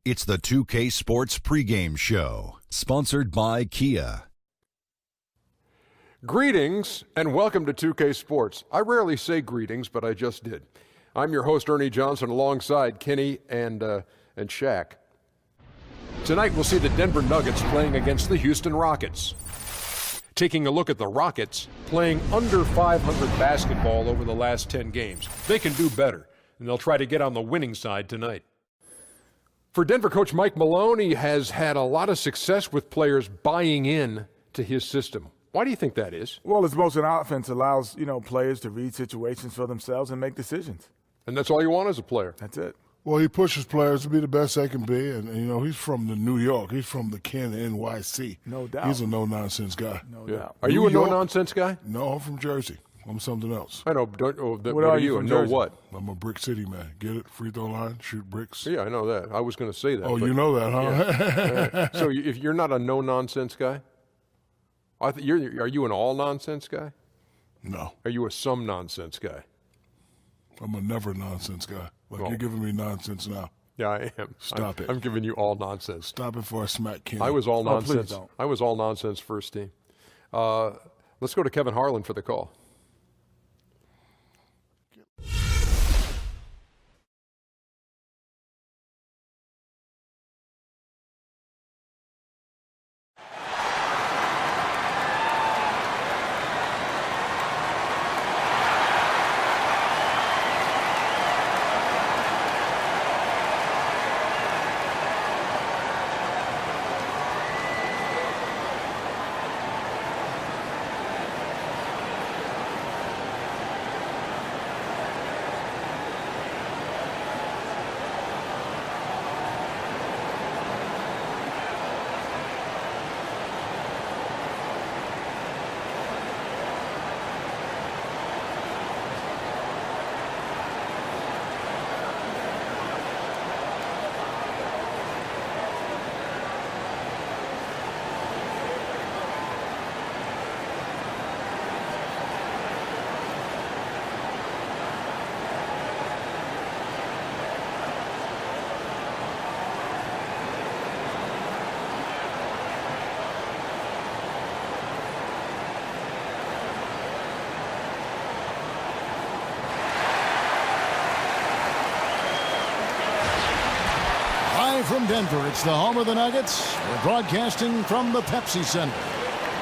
It's the 2K Sports pregame show, sponsored by Kia. Greetings and welcome to 2K Sports. I rarely say greetings, but I just did. I'm your host, Ernie Johnson, alongside Kenny and Shaq. Tonight we'll see the Denver Nuggets playing against the Houston Rockets. Taking a look at the Rockets playing under 500 basketball over the last 10 games. They can do better, and they'll try to get on the winning side tonight. For Denver coach Mike Malone, he has had a lot of success with players buying in to his system. Why do you think that is? Well, it's most an offense allows, players to read situations for themselves and make decisions. And that's all you want as a player. That's it. Well, he pushes players to be the best they can be, and he's from New York. He's from the Ken NYC. No doubt. He's a no-nonsense guy. No doubt. Are you a no-nonsense guy? No, I'm from Jersey. I'm something else. I know. What are you? from Know Jersey? what? I'm a brick city man. Get it? Free throw line, shoot bricks. Yeah, I know that. I was going to say that. Oh, you know that, huh? Yeah. So if you're not a no-nonsense guy, are you an all-nonsense guy? No. Are you a some-nonsense guy? I'm a never-nonsense guy. You're giving me nonsense now. Yeah, I am. Stop it. I'm giving you all nonsense. Stop it before I smack Kenny. I was all nonsense. Please don't. I was all nonsense first team. Let's go to Kevin Harlan for the call. From Denver, it's the home of the Nuggets. We're broadcasting from the Pepsi Center.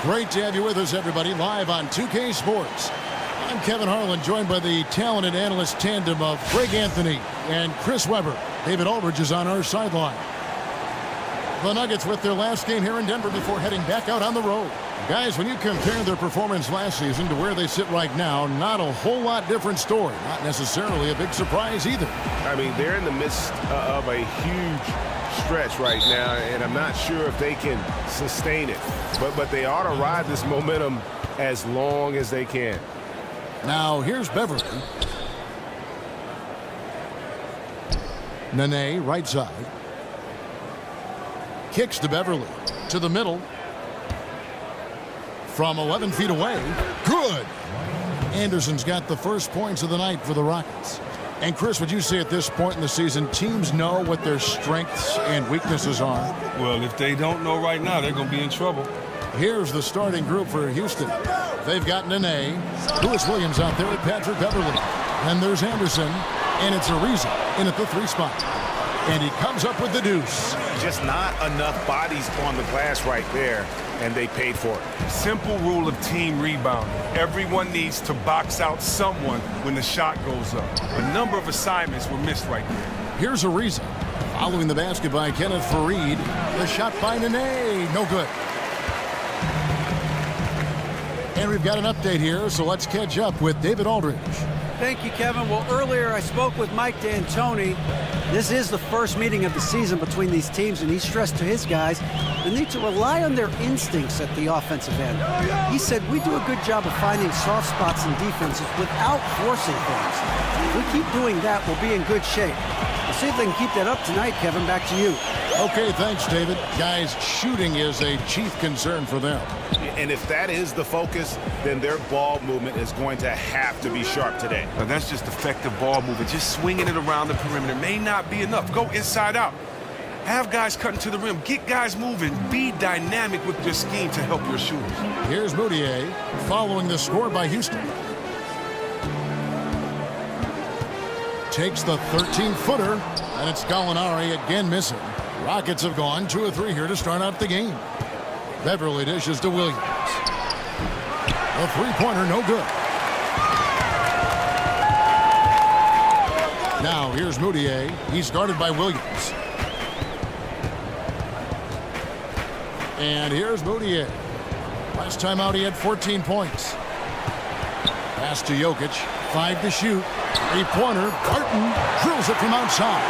Great to have you with us, everybody, live on 2K Sports. I'm Kevin Harlan, joined by the talented analyst tandem of Greg Anthony and Chris Webber. David Aldridge is on our sideline. The Nuggets with their last game here in Denver before heading back out on the road. Guys, when you compare their performance last season to where they sit right now, not a whole lot different story. Not necessarily a big surprise either. I mean, they're in the midst of a huge stretch right now, and I'm not sure if they can sustain it. But they ought to ride this momentum as long as they can. Now, here's Beverly. Nene, right side. Kicks to Beverly. To the middle. From 11 feet away. Good. Anderson's got the first points of the night for the Rockets. And Chris, would you say at this point in the season, teams know what their strengths and weaknesses are? Well, if they don't know right now, they're going to be in trouble. Here's the starting group for Houston. They've got Nene, Lewis Williams out there with Patrick Beverly. And there's Anderson, and it's Ariza in at the 3 spot. And he comes up with the deuce. Just not enough bodies on the glass right there, and they paid for it. Simple rule of team rebound. Everyone needs to box out someone when the shot goes up. A number of assignments were missed right there. Here's Ariza. Following the basket by Kenneth Faried. The shot by Nene. No good. And we've got an update here, so let's catch up with David Aldridge. Thank you, Kevin. Well, earlier I spoke with Mike D'Antoni. This is the first meeting of the season between these teams, and he stressed to his guys the need to rely on their instincts at the offensive end. He said, we do a good job of finding soft spots in defenses without forcing things. If we keep doing that, we'll be in good shape. We'll see if they can keep that up tonight, Kevin. Back to you. Okay, thanks, David. Guys, shooting is a chief concern for them. And if that is the focus, then their ball movement is going to have to be sharp today. Now, that's just effective ball movement. Just swinging it around the perimeter may not be enough. Go inside out. Have guys cutting to the rim. Get guys moving. Be dynamic with your scheme to help your shooters. Here's Moutier following the score by Houston. Takes the 13-footer, and it's Gallinari again missing. Rockets have gone 2 of 3 here to start out the game. Beverly dishes to Williams. A three-pointer, no good. Now here's Moutier. He's guarded by Williams. And here's Moutier. Last time out he had 14 points. Pass to Jokic. 5 to shoot. Three-pointer. Barton drills it from outside.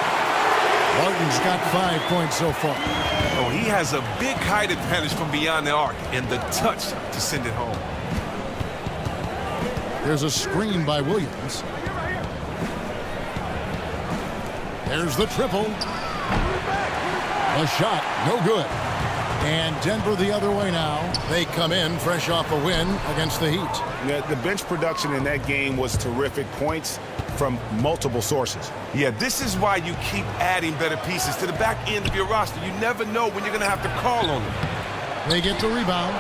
Barton's got 5 points so far. Oh, he has a big height advantage from beyond the arc and the touch to send it home. There's a screen by Williams. There's the triple. A shot, no good. And Denver the other way now. They come in fresh off a win against the Heat. The bench production in that game was terrific. Points from multiple sources. Yeah, this is why you keep adding better pieces to the back end of your roster. You never know when you're going to have to call on them. They get the rebound.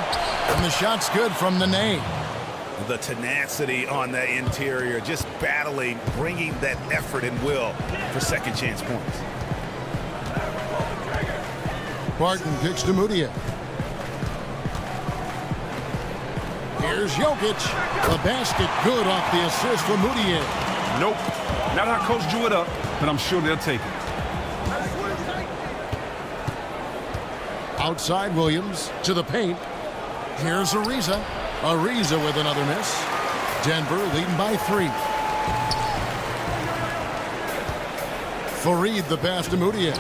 And the shot's good from Nene. The tenacity on the interior, just battling, bringing that effort and will for second chance points. Barton kicks to Moutier. Here's Jokic. The basket good off the assist from Moutier. Nope. Not how coach drew it up, but I'm sure they'll take it. Outside Williams to the paint. Here's Ariza. Ariza with another miss. Denver leading by 3. Fareed the pass to Moutier.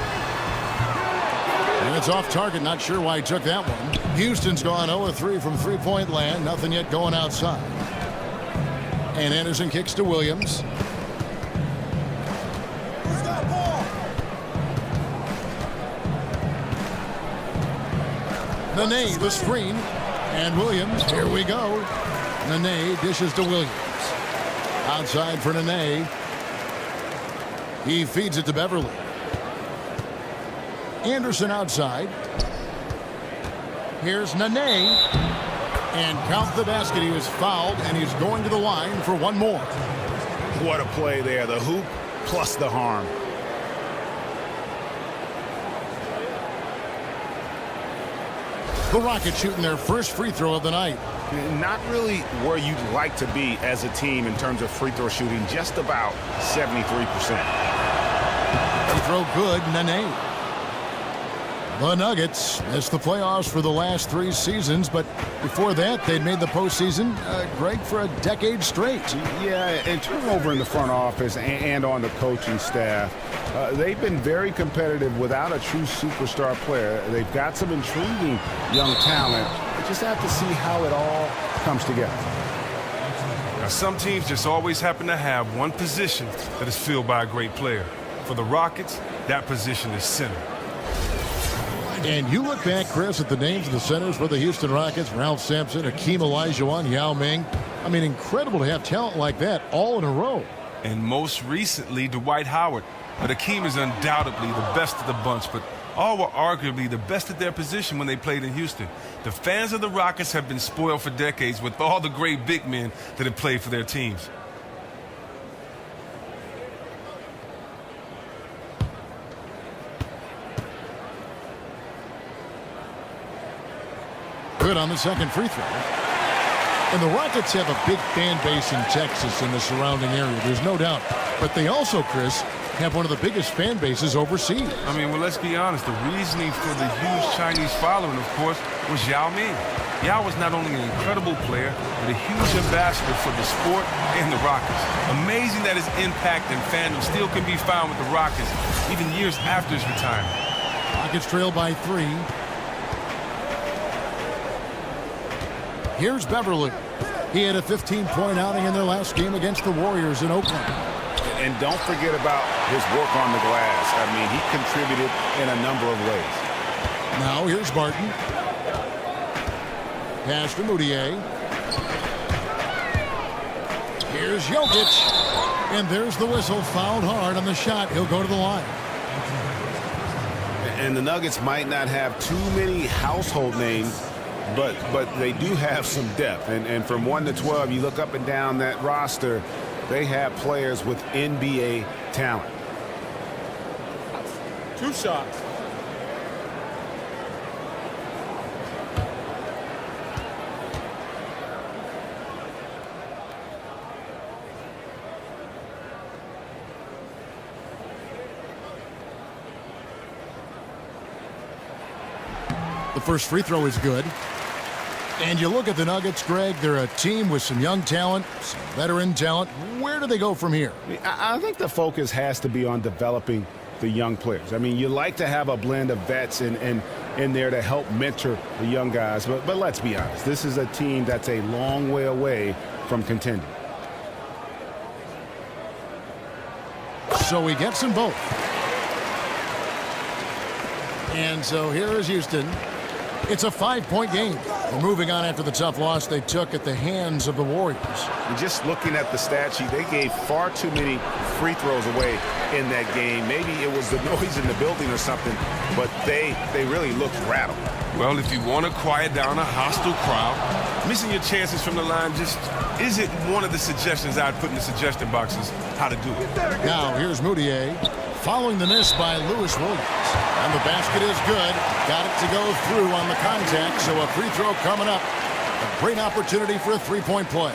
And it's off target. Not sure why he took that one. Houston's gone 0-3 from three-point land. Nothing yet going outside. And Anderson kicks to Williams. Nene, the screen. And Williams, here we go. Nene dishes to Williams. Outside for Nene. He feeds it to Beverly. Anderson outside. Here's Nene. And count the basket. He was fouled, and he's going to the line for one more. What a play there. The hoop plus the harm. The Rockets shooting their first free throw of the night. Not really where you'd like to be as a team in terms of free throw shooting. Just about 73%. Free throw good, Nene. The Nuggets missed the playoffs for the last 3 seasons, but before that, they'd made the postseason, Greg, for a decade straight. Yeah, and turnover in the front office and on the coaching staff. They've been very competitive without a true superstar player. They've got some intriguing young talent. They just have to see how it all comes together. Now, some teams just always happen to have one position that is filled by a great player. For the Rockets, that position is center. And you look back, Chris, at the names of the centers for the Houston Rockets: Ralph Sampson, Hakeem Olajuwon, Yao Ming. I mean, incredible to have talent like that all in a row. And most recently, Dwight Howard. But Hakeem is undoubtedly the best of the bunch, but all were arguably the best at their position when they played in Houston. The fans of the Rockets have been spoiled for decades with all the great big men that have played for their teams. Good on the second free throw. And the Rockets have a big fan base in Texas and the surrounding area, there's no doubt. But they also, Chris, have one of the biggest fan bases overseas. I mean, well, let's be honest. The reasoning for the huge Chinese following, of course, was Yao Ming. Yao was not only an incredible player, but a huge ambassador for the sport and the Rockets. Amazing that his impact and fandom still can be found with the Rockets, even years after his retirement. Rockets trail by 3. Here's Beverly. He had a 15-point outing in their last game against the Warriors in Oakland. And don't forget about his work on the glass. I mean, he contributed in a number of ways. Now here's Barton. Pass to Moutier. Here's Jokic. And there's the whistle. Fouled hard on the shot. He'll go to the line. And the Nuggets might not have too many household names, but they do have some depth. And from 1 to 12, you look up and down that roster, they have players with NBA talent. 2 shots. The first free throw is good. And you look at the Nuggets, Greg, they're a team with some young talent, some veteran talent. Where do they go from here? I think the focus has to be on developing the young players. I mean, you like to have a blend of vets in there to help mentor the young guys. But let's be honest, this is a team that's a long way away from contending. So he gets them both. And so here is Houston. It's a 5-point game. They're moving on after the tough loss they took at the hands of the Warriors. And just looking at the stat sheet, they gave far too many free throws away in that game. Maybe it was the noise in the building or something, but they really looked rattled. Well, if you want to quiet down a hostile crowd, missing your chances from the line just isn't one of the suggestions I'd put in the suggestion boxes how to do it. Now here's Moutier following the miss by Lewis Williams. And the basket is good. Got it to go through on the contact, so a free throw coming up. A great opportunity for a three-point play.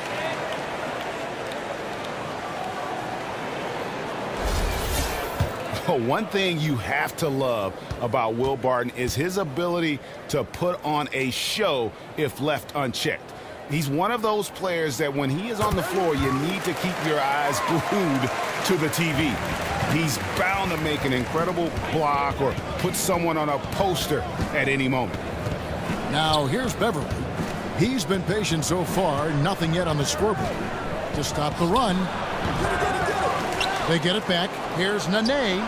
One thing you have to love about Will Barton is his ability to put on a show if left unchecked. He's one of those players that when he is on the floor, you need to keep your eyes glued to the TV. He's bound to make an incredible block or put someone on a poster at any moment. Now here's Beverly. He's been patient so far, nothing yet on the scoreboard. To stop the run. They get it back. Here's Nene.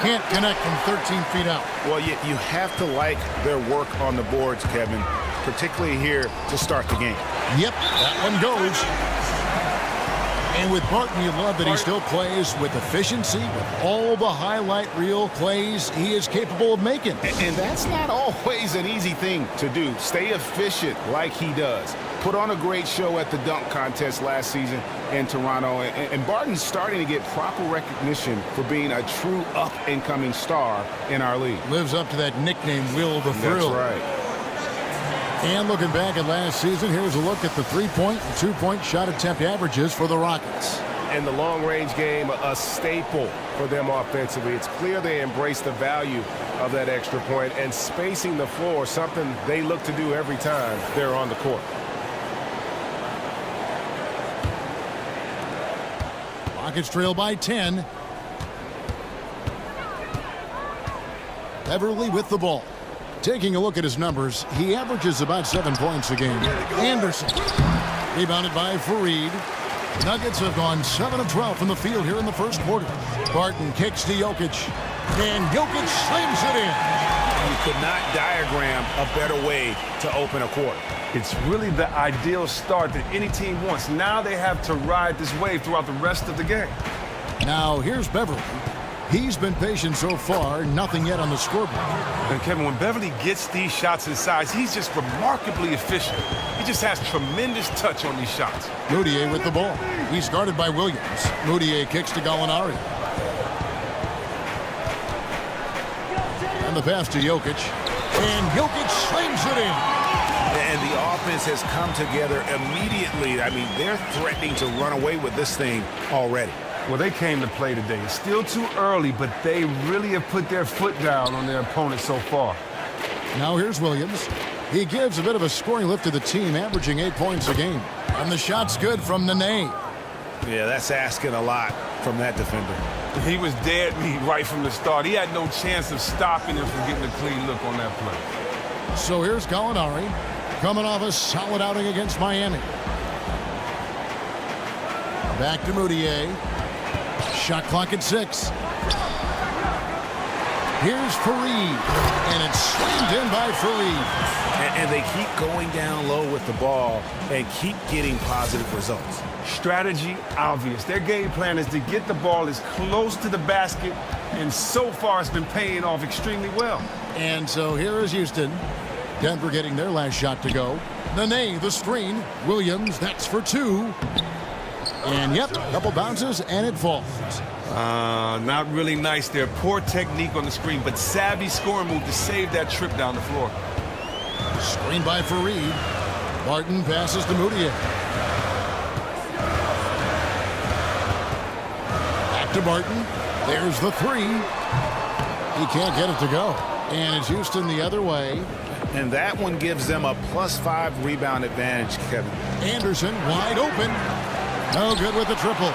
Can't connect from 13 feet out. Well, you have to like their work on the boards, Kevin, particularly here to start the game. Yep, that one goes. And with Barton, you love that he still plays with efficiency, with all the highlight reel plays he is capable of making. And that's not always an easy thing to do. Stay efficient like he does. Put on a great show at the dunk contest last season in Toronto. And Barton's starting to get proper recognition for being a true up-and-coming star in our league. Lives up to that nickname, Will the Thrill. That's right. And looking back at last season, here's a look at the 3-point and 2-point shot attempt averages for the Rockets. In the long-range game, a staple for them offensively. It's clear they embrace the value of that extra point, and spacing the floor, something they look to do every time they're on the court. Rockets trail by 10. Beverly with the ball. Taking a look at his numbers, he averages about 7 points a game. Anderson, rebounded by Fareed. Nuggets have gone 7 of 12 from the field here in the first quarter. Barton kicks to Jokic, and Jokic slams it in. You could not diagram a better way to open a quarter. It's really the ideal start that any team wants. Now they have to ride this wave throughout the rest of the game. Now here's Beverly. He's been patient so far, nothing yet on the scoreboard. And Kevin, when Beverly gets these shots inside, he's just remarkably efficient. He just has tremendous touch on these shots. Moutier with the ball. He's guarded by Williams. Moutier kicks to Gallinari. And the pass to Jokic. And Jokic slams it in. And the offense has come together immediately. I mean, they're threatening to run away with this thing already. Well, they came to play today. It's still too early, but they really have put their foot down on their opponent so far. Now here's Williams. He gives a bit of a scoring lift to the team, averaging 8 points a game. And the shot's good from Nene. Yeah, that's asking a lot from that defender. He was dead meat right from the start. He had no chance of stopping him from getting a clean look on that play. So here's Gallinari, coming off a solid outing against Miami. Back to Moutier. Shot clock at 6. Here's Fareed, and it's slammed in by Fareed. And they keep going down low with the ball and keep getting positive results. Strategy obvious. Their game plan is to get the ball as close to the basket, and so far it's been paying off extremely well. And so here is Houston. Denver getting their last shot to go. Nene, the screen. Williams, that's for two. And yep, a couple bounces, and it falls. Not really nice there. Poor technique on the screen, but savvy scoring move to save that trip down the floor. Screen by Fareed. Barton passes to Moutier. Back to Barton. There's the three. He can't get it to go. And it's Houston the other way. And that one gives them a +5 rebound advantage, Kevin. Anderson wide open. No good with the triple.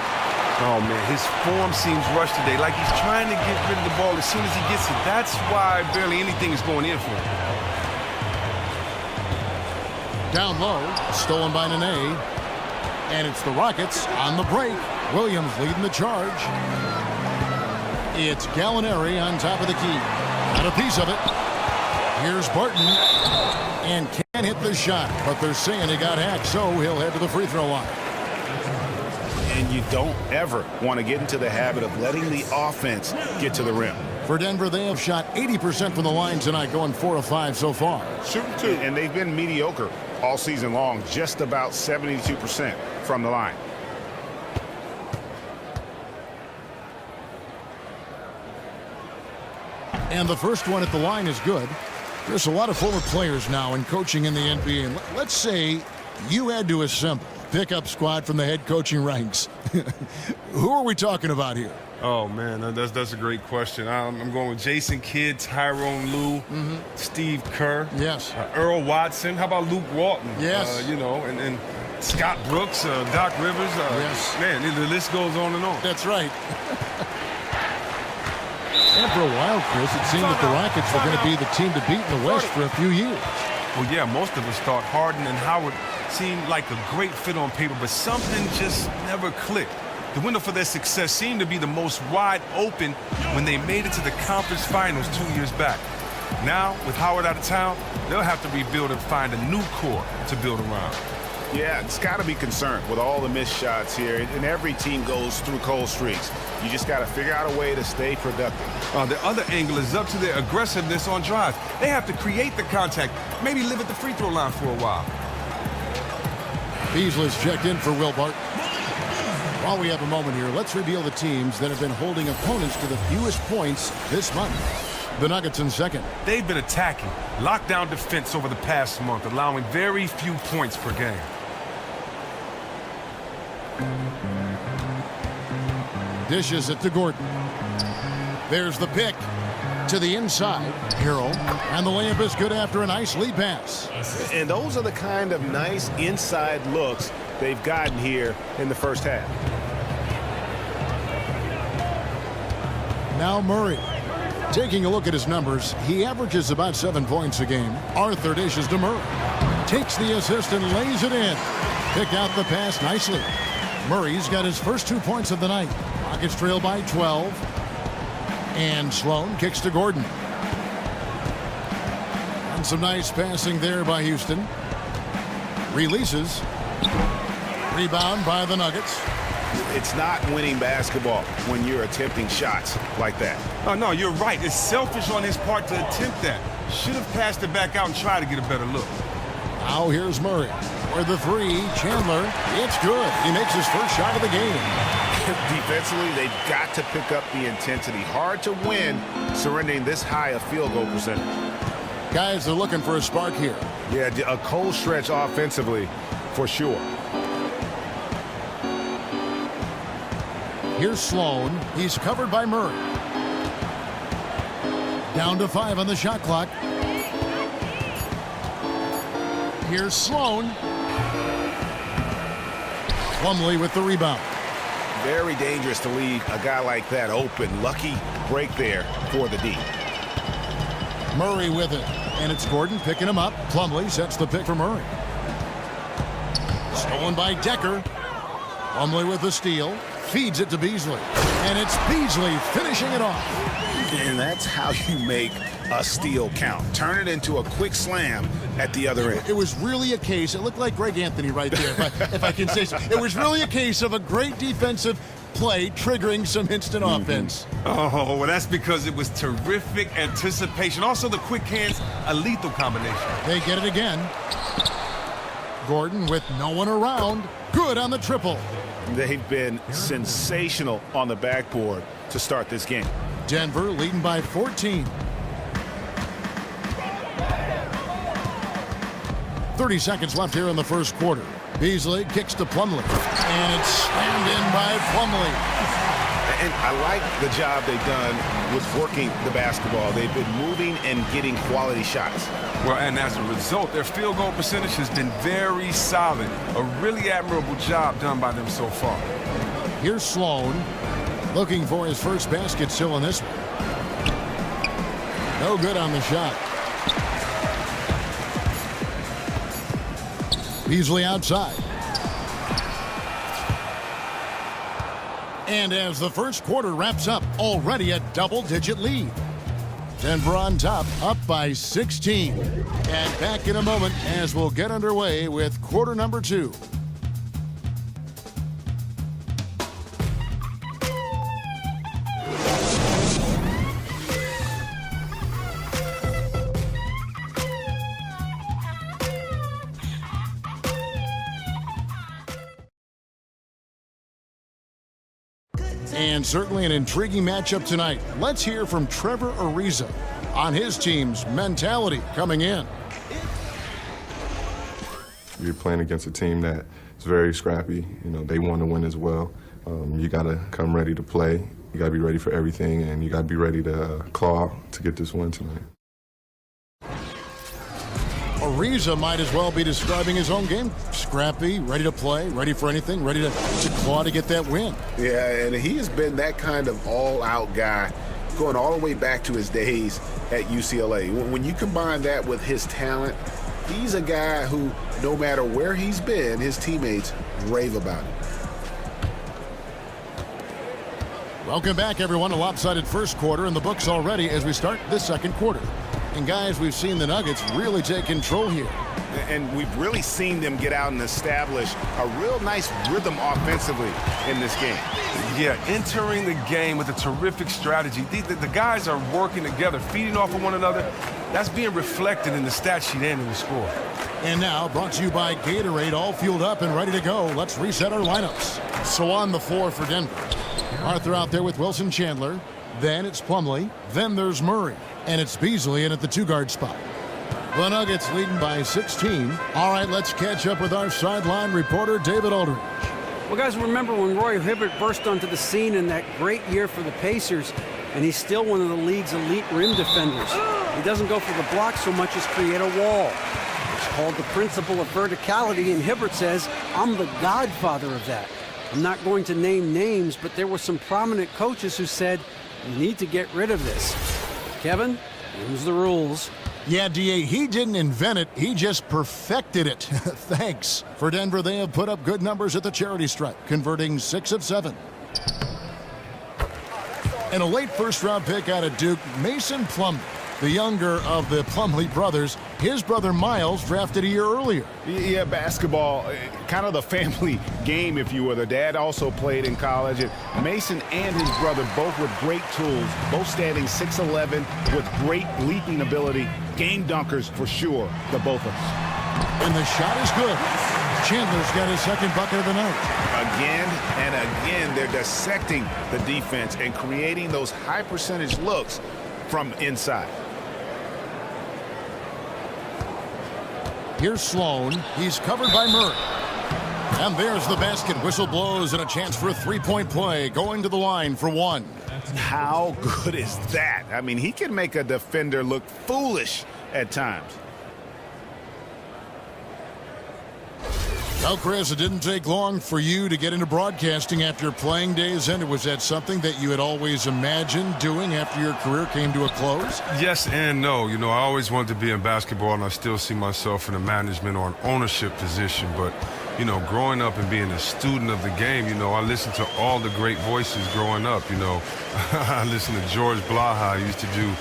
Oh, man, his form seems rushed today, like he's trying to get rid of the ball as soon as he gets it. That's why barely anything is going in for him. Down low, stolen by Nene. And it's the Rockets on the break. Williams leading the charge. It's Gallinari on top of the key. Got a piece of it. Here's Barton. And can't hit the shot, but they're saying he got hacked, so he'll head to the free throw line. And you don't ever want to get into the habit of letting the offense get to the rim. For Denver, they have shot 80% from the line tonight, going 4 of 5 so far. Shooting two. And they've been mediocre all season long, just about 72% from the line. And the first one at the line is good. There's a lot of former players now in coaching in the NBA. And let's say you had to assemble a pickup squad from the head coaching ranks. Who are we talking about here? Oh, man, that's a great question. I'm going with Jason Kidd, Tyrone Lue, Steve Kerr. Yes. Earl Watson. How about Luke Walton? Yes. And Scott Brooks, Doc Rivers. Yes. Man, the list goes on and on. That's right. And for a while, Chris, it seemed that the Rockets were going to be the team to beat in the West for a few years. Well, yeah, most of us thought Harden and Howard seemed like a great fit on paper, but something just never clicked. The window for their success seemed to be the most wide open when they made it to the conference finals 2 years back. Now, with Howard out of town, they'll have to rebuild and find a new core to build around. Yeah, it's got to be concerned with all the missed shots here, and every team goes through cold streaks. You just got to figure out a way to stay productive. The other angle is up to their aggressiveness on drives. They have to create the contact, maybe live at the free throw line for a while. Beasley's checked in for Will Barton. While we have a moment here, let's reveal the teams that have been holding opponents to the fewest points this month. The Nuggets in second. They've been attacking, lockdown defense over the past month, allowing very few points per game. Dishes it to Gordon. There's the pick to the inside. Harrell, and the layup is good after a nice lead pass. And those are the kind of nice inside looks they've gotten here in the first half. Now Murray. Taking a look at his numbers, he averages about 7 points a game. Arthur dishes to Murray. Takes the assist and lays it in. Picked out the pass nicely. Murray's got his first 2 points of the night. Rockets trail by 12. And Sloan kicks to Gordon. And some nice passing there by Houston. Releases. Rebound by the Nuggets. It's not winning basketball when you're attempting shots like that. Oh, no, you're right. It's selfish on his part to attempt that. Should have passed it back out and tried to get a better look. Now here's Murray. For the three, Chandler. It's good. He makes his first shot of the game. Defensively, they've got to pick up the intensity. Hard to win surrendering this high a field goal percentage. Guys, they're looking for a spark here. Yeah, a cold stretch offensively for sure. Here's Sloan. He's covered by Murray. Down to 5 on the shot clock. Here's Sloan. Plumlee with the rebound. Very dangerous to leave a guy like that open. Lucky break there for the D. Murray with it. And it's Gordon picking him up. Plumlee sets the pick for Murray. Stolen by Decker. Plumlee with the steal. feeds it to Beasley. And it's Beasley finishing it off. And that's how you make a steal count. Turn it into a quick slam at the other end. It was really a case, it looked like Greg Anthony right there, if I can say so. It was really a case of a great defensive play triggering some instant offense. Oh, well, that's because it was terrific anticipation. Also, the quick hands, a lethal combination. They get it again. Gordon with no one around. Good on the triple. They've been sensational on the backboard to start this game. Denver leading by 14. 30 seconds left here in the first quarter. Beasley kicks to Plumlee, and it's slammed in by Plumlee. And I like the job they've done with working the basketball. They've been moving and getting quality shots. Well, and as a result, their field goal percentage has been very solid. A really admirable job done by them so far. Here's Sloan looking for his first basket still in this one. No good on the shot. Beasley outside. And as the first quarter wraps up, already a double-digit lead. Denver on top, up by 16. And back in a moment as we'll get underway with quarter number 2. And certainly an intriguing matchup tonight. Let's hear from Trevor Ariza on his team's mentality coming in. You're playing against a team that is very scrappy. You know, they want to win as well. You got to come ready to play. You got to be ready for everything, and you got to be ready to claw to get this win tonight. Ariza might as well be describing his own game. Scrappy, ready to play, ready for anything, ready to claw to get that win. Yeah, and he has been that kind of all-out guy going all the way back to his days at UCLA. When you combine that with his talent, he's a guy who, no matter where he's been, his teammates rave about him. Welcome back, everyone. A lopsided first quarter in the books already as we start this second quarter. And guys, we've seen the Nuggets really take control here. And we've really seen them get out and establish a real nice rhythm offensively in this game. Yeah, entering the game with a terrific strategy. The guys are working together, feeding off of one another. That's being reflected in the stat sheet and in the score. And now, brought to you by Gatorade, all fueled up and ready to go. Let's reset our lineups. So on the floor for Denver. Arthur out there with Wilson Chandler. Then it's Plumlee. Then there's Murray. And it's Beasley in at the 2-guard spot. The Nuggets leading by 16. All right, let's catch up with our sideline reporter, David Aldridge. Well, guys, remember when Roy Hibbert burst onto the scene in that great year for the Pacers, and he's still one of the league's elite rim defenders. He doesn't go for the block so much as create a wall. It's called the principle of verticality, and Hibbert says, I'm the godfather of that. I'm not going to name names, but there were some prominent coaches who said, you need to get rid of this. Kevin, here's the rules. Yeah, D.A., he didn't invent it. He just perfected it. Thanks. For Denver, they have put up good numbers at the charity stripe, converting 6 of 7. And a late first-round pick out of Duke, Mason Plumlee, the younger of the Plumlee brothers. His brother Miles drafted a year earlier. Yeah, basketball, kind of the family game, if you will. Their dad also played in college. And Mason and his brother, both with great tools, both standing 6'11", with great leaping ability. Game dunkers for sure, the both of them. And the shot is good. Chandler's got his second bucket of the night. Again and again, they're dissecting the defense and creating those high-percentage looks from inside. Here's Sloan. He's covered by Murray. And there's the basket. Whistle blows and a chance for a three-point play. Going to the line for 1. How good is that? I mean, he can make a defender look foolish at times. Well, Chris, it didn't take long for you to get into broadcasting after your playing days ended. Was that something that you had always imagined doing after your career came to a close? Yes and no. You know, I always wanted to be in basketball, and I still see myself in a management or an ownership position. But you know, growing up and being a student of the game, you know, I listened to all the great voices growing up, you know. I listened to George Blaha. He used to do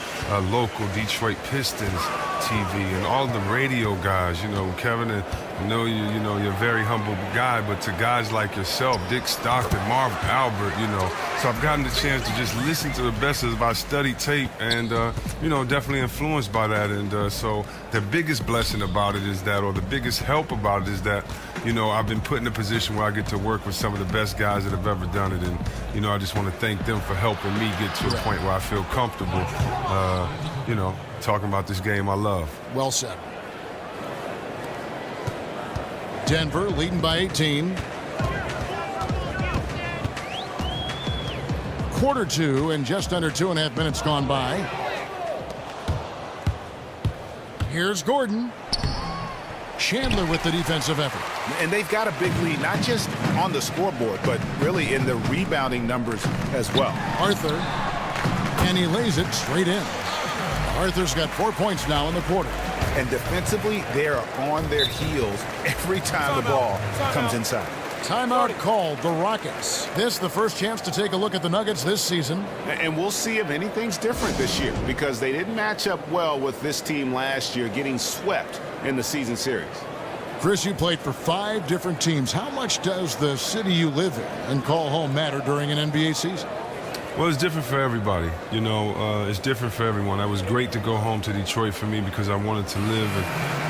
local Detroit Pistons TV, and all the radio guys, you know, Kevin, and I know you know, you're a very humble guy, but to guys like yourself, Dick Stockton, Marv Albert, you know, so I've gotten the chance to just listen to the best as I study tape, and, you know, definitely influenced by that. And so the biggest blessing about it is that, or the biggest help about it is that, you know, I've been put in a position where I get to work with some of the best guys that have ever done it. And, you know, I just want to thank them for helping me get to a point where I feel comfortable, you know, talking about this game I love. Well said. Denver leading by 18. Quarter two and just under 2.5 minutes gone by. Here's Gordon. Chandler with the defensive effort. And they've got a big lead, not just on the scoreboard, but really in the rebounding numbers as well. Arthur. And he lays it straight in. Arthur's got 4 points now in the quarter. And defensively, they are on their heels every time the ball comes inside. Timeout called the Rockets. This the first chance to take a look at the Nuggets this season. And we'll see if anything's different this year, because they didn't match up well with this team last year, getting swept in the season series. Chris, you played for 5 different teams. How much does the city you live in and call home matter during an NBA season? Well, it's different for everybody. You know, it's different for everyone. It was great to go home to Detroit for me because I wanted to live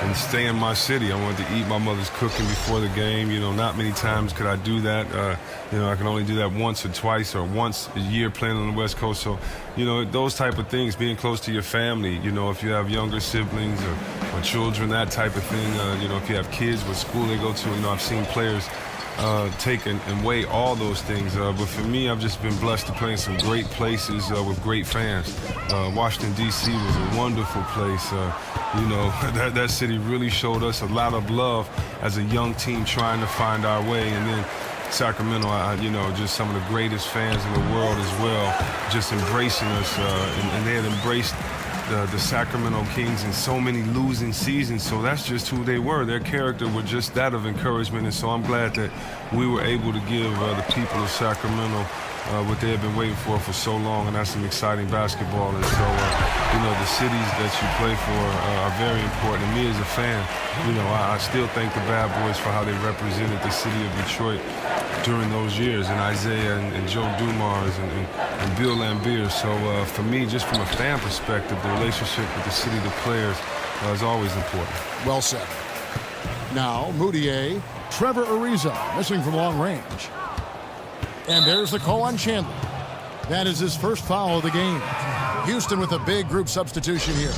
and stay in my city. I wanted to eat my mother's cooking before the game. You know, not many times could I do that. You know, I can only do that once or twice or once a year playing on the West Coast. So, you know, those type of things, being close to your family, you know, if you have younger siblings or children, that type of thing, you know, if you have kids, what school they go to, you know, I've seen players take and weigh all those things. But for me, I've just been blessed to play in some great places with great fans. Washington, D.C. was a wonderful place. You know, that city really showed us a lot of love as a young team trying to find our way. And then Sacramento, you know, just some of the greatest fans in the world as well, just embracing us. And they had embraced the Sacramento Kings in so many losing seasons, so that's just who they were. Their character was just that of encouragement, and so I'm glad that we were able to give the people of Sacramento what they have been waiting for so long, and that's some exciting basketball. And so, you know, the cities that you play for are very important. And me as a fan, you know, I still thank the Bad Boys for how they represented the city of Detroit during those years, and Isaiah and Joe Dumars and Bill Laimbeer. So for me, just from a fan perspective, the relationship with the city, the players, is always important. Well said. Now, Moutier, Trevor Ariza, missing from long range. And there's the call on Chandler. That is his first foul of the game. Houston with a big group substitution here.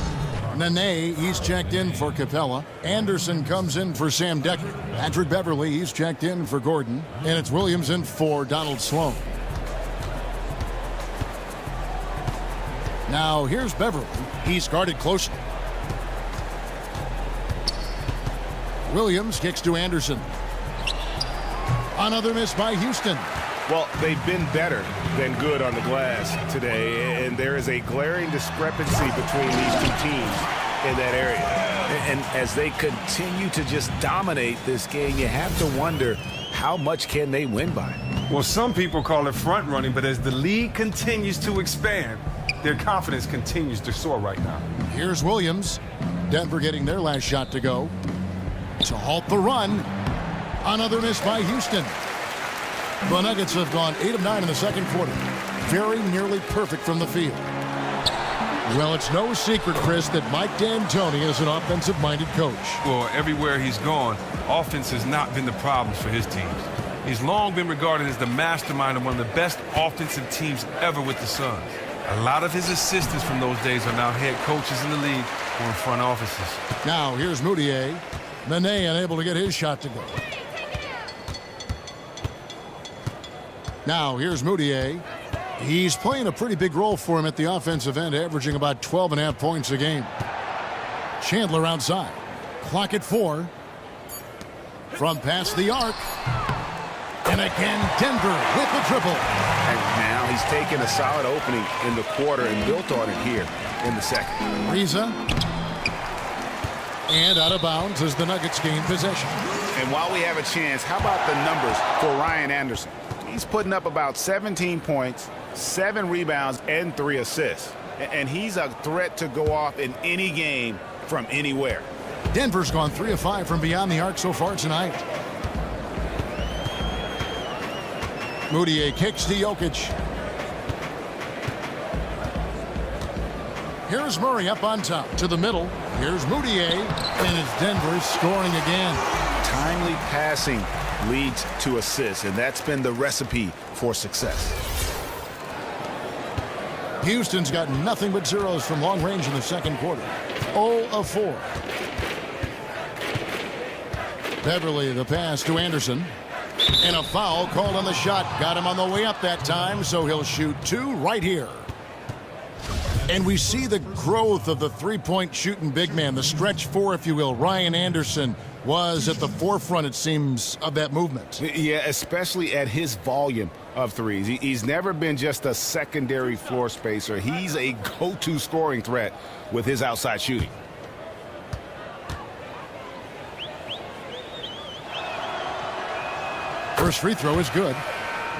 Nene, he's checked in for Capella. Anderson comes in for Sam Decker. Patrick Beverly, he's checked in for Gordon. And it's Williams in for Donald Sloan. Now here's Beverly. He's guarded closely. Williams kicks to Anderson. Another miss by Houston. Well, they've been better than good on the glass today, and there is a glaring discrepancy between these two teams in that area. And as they continue to just dominate this game, you have to wonder, how much can they win by? Well, some people call it front running, but as the league continues to expand, their confidence continues to soar right now. Here's Williams. Denver getting their last shot to go. To halt the run. Another miss by Houston. The Nuggets have gone 8 of 9 in the second quarter. Very nearly perfect from the field. Well, it's no secret, Chris, that Mike D'Antoni is an offensive-minded coach. Well, everywhere he's gone, offense has not been the problem for his teams. He's long been regarded as the mastermind of one of the best offensive teams ever with the Suns. A lot of his assistants from those days are now head coaches in the league or in front offices. Now, here's Moutier. Nene unable to get his shot to go. Now, here's Moutier. He's playing a pretty big role for him at the offensive end, averaging about 12.5 points a game. Chandler outside. Clock at 4. From past the arc. And again, Denver with the triple. And now he's taken a solid opening in the quarter and built on it here in the second. Ariza. And out of bounds as the Nuggets gain possession. And And while we have a chance, how about the numbers for Ryan Anderson? He's putting up about 17 points, 7 rebounds, and 3 assists. And he's a threat to go off in any game from anywhere. Denver's gone 3 of 5 from beyond the arc so far tonight. Moutier kicks to Jokic. Here's Murray up on top to the middle. Here's Moutier, and it's Denver scoring again. Timely passing leads to assists, and that's been the recipe for success. Houston's got nothing but zeros from long range in the second quarter. 0 of 4. Beverly, the pass to Anderson. And a foul called on the shot. Got him on the way up that time, so he'll shoot 2 right here. And we see the growth of the three-point shooting big man, the stretch 4, if you will. Ryan Anderson was at the forefront, it seems, of that movement. Yeah, especially at his volume of threes. He's never been just a secondary floor spacer. He's a go-to scoring threat with his outside shooting. First free throw is good.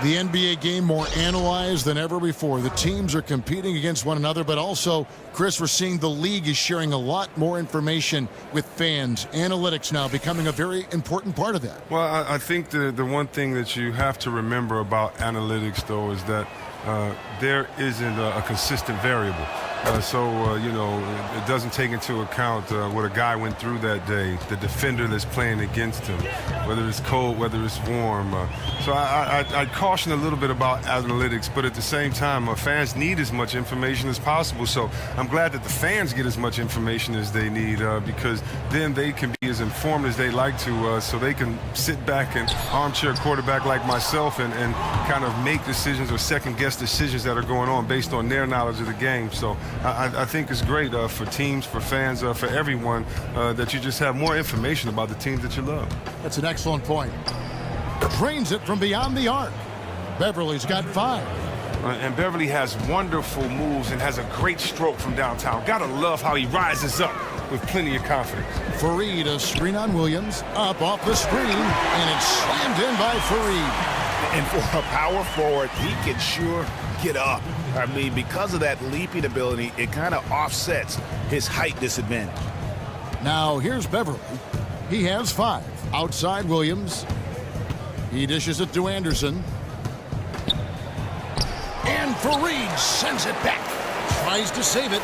The NBA game more analyzed than ever before. The teams are competing against one another, but also, Chris, we're seeing the league is sharing a lot more information with fans. Analytics now becoming a very important part of that. Well, I think the one thing that you have to remember about analytics, though, is that there isn't a consistent variable. You know, it doesn't take into account what a guy went through that day, the defender that's playing against him, whether it's cold, whether it's warm. So I'd caution a little bit about analytics, but at the same time, fans need as much information as possible. So I'm glad that the fans get as much information as they need because then they can be as informed as they like to so they can sit back and armchair quarterback like myself and kind of make decisions or second-guess decisions that are going on based on their knowledge of the game. So I think it's great for teams, for fans, for everyone that you just have more information about the teams that you love. That's an excellent point. Drains it from beyond the arc. Beverly's got 5. And Beverly has wonderful moves and has a great stroke from downtown. Gotta love how he rises up with plenty of confidence. Fareed, a screen on Williams, up off the screen, and it's slammed in by Fareed. And for a power forward, he can sure get up. I mean, because of that leaping ability, it kind of offsets his height disadvantage. Now, here's Beverly. He has 5. Outside Williams. He dishes it to Anderson. And Fareed sends it back. Tries to save it.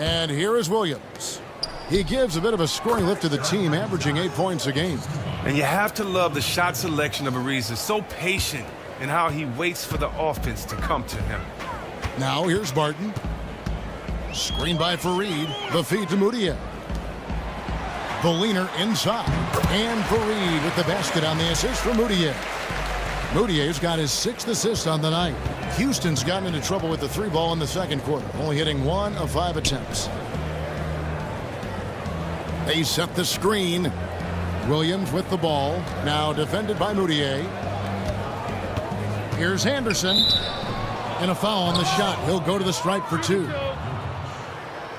And here is Williams. He gives a bit of a scoring lift to the team, averaging 8 points a game. And you have to love the shot selection of Ariza. So patient in how he waits for the offense to come to him. Now here's Barton. Screen by Fareed. The feed to Moutier. The leaner inside. And Fareed with the basket on the assist for Moutier. Moutier's got his 6th assist on the night. Houston's gotten into trouble with the 3 ball in the second quarter, only hitting 1 of 5 attempts. They set the screen. Williams with the ball. Now defended by Moutier. Here's Anderson. And a foul on the shot. He'll go to the stripe for 2.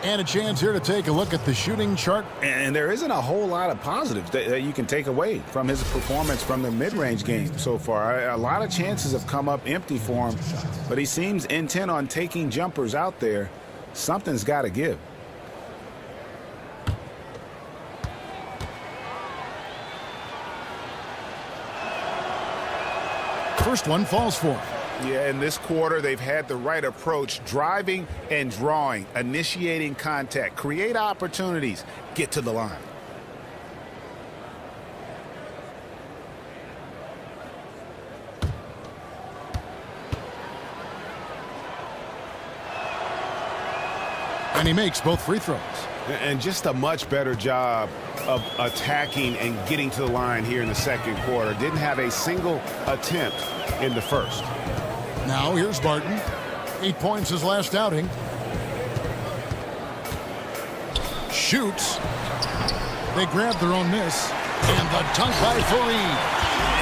And a chance here to take a look at the shooting chart. And there isn't a whole lot of positives that you can take away from his performance from the mid-range game so far. A lot of chances have come up empty for him, but he seems intent on taking jumpers out there. Something's got to give. First one falls for him. Yeah, in this quarter, they've had the right approach, driving and drawing, initiating contact, create opportunities, get to the line. And he makes both free throws. And just a much better job of attacking and getting to the line here in the second quarter. Didn't have a single attempt in the first. Now here's Barton. 8 points his last outing. Shoots. They grab their own miss. And the dunk by Fareed.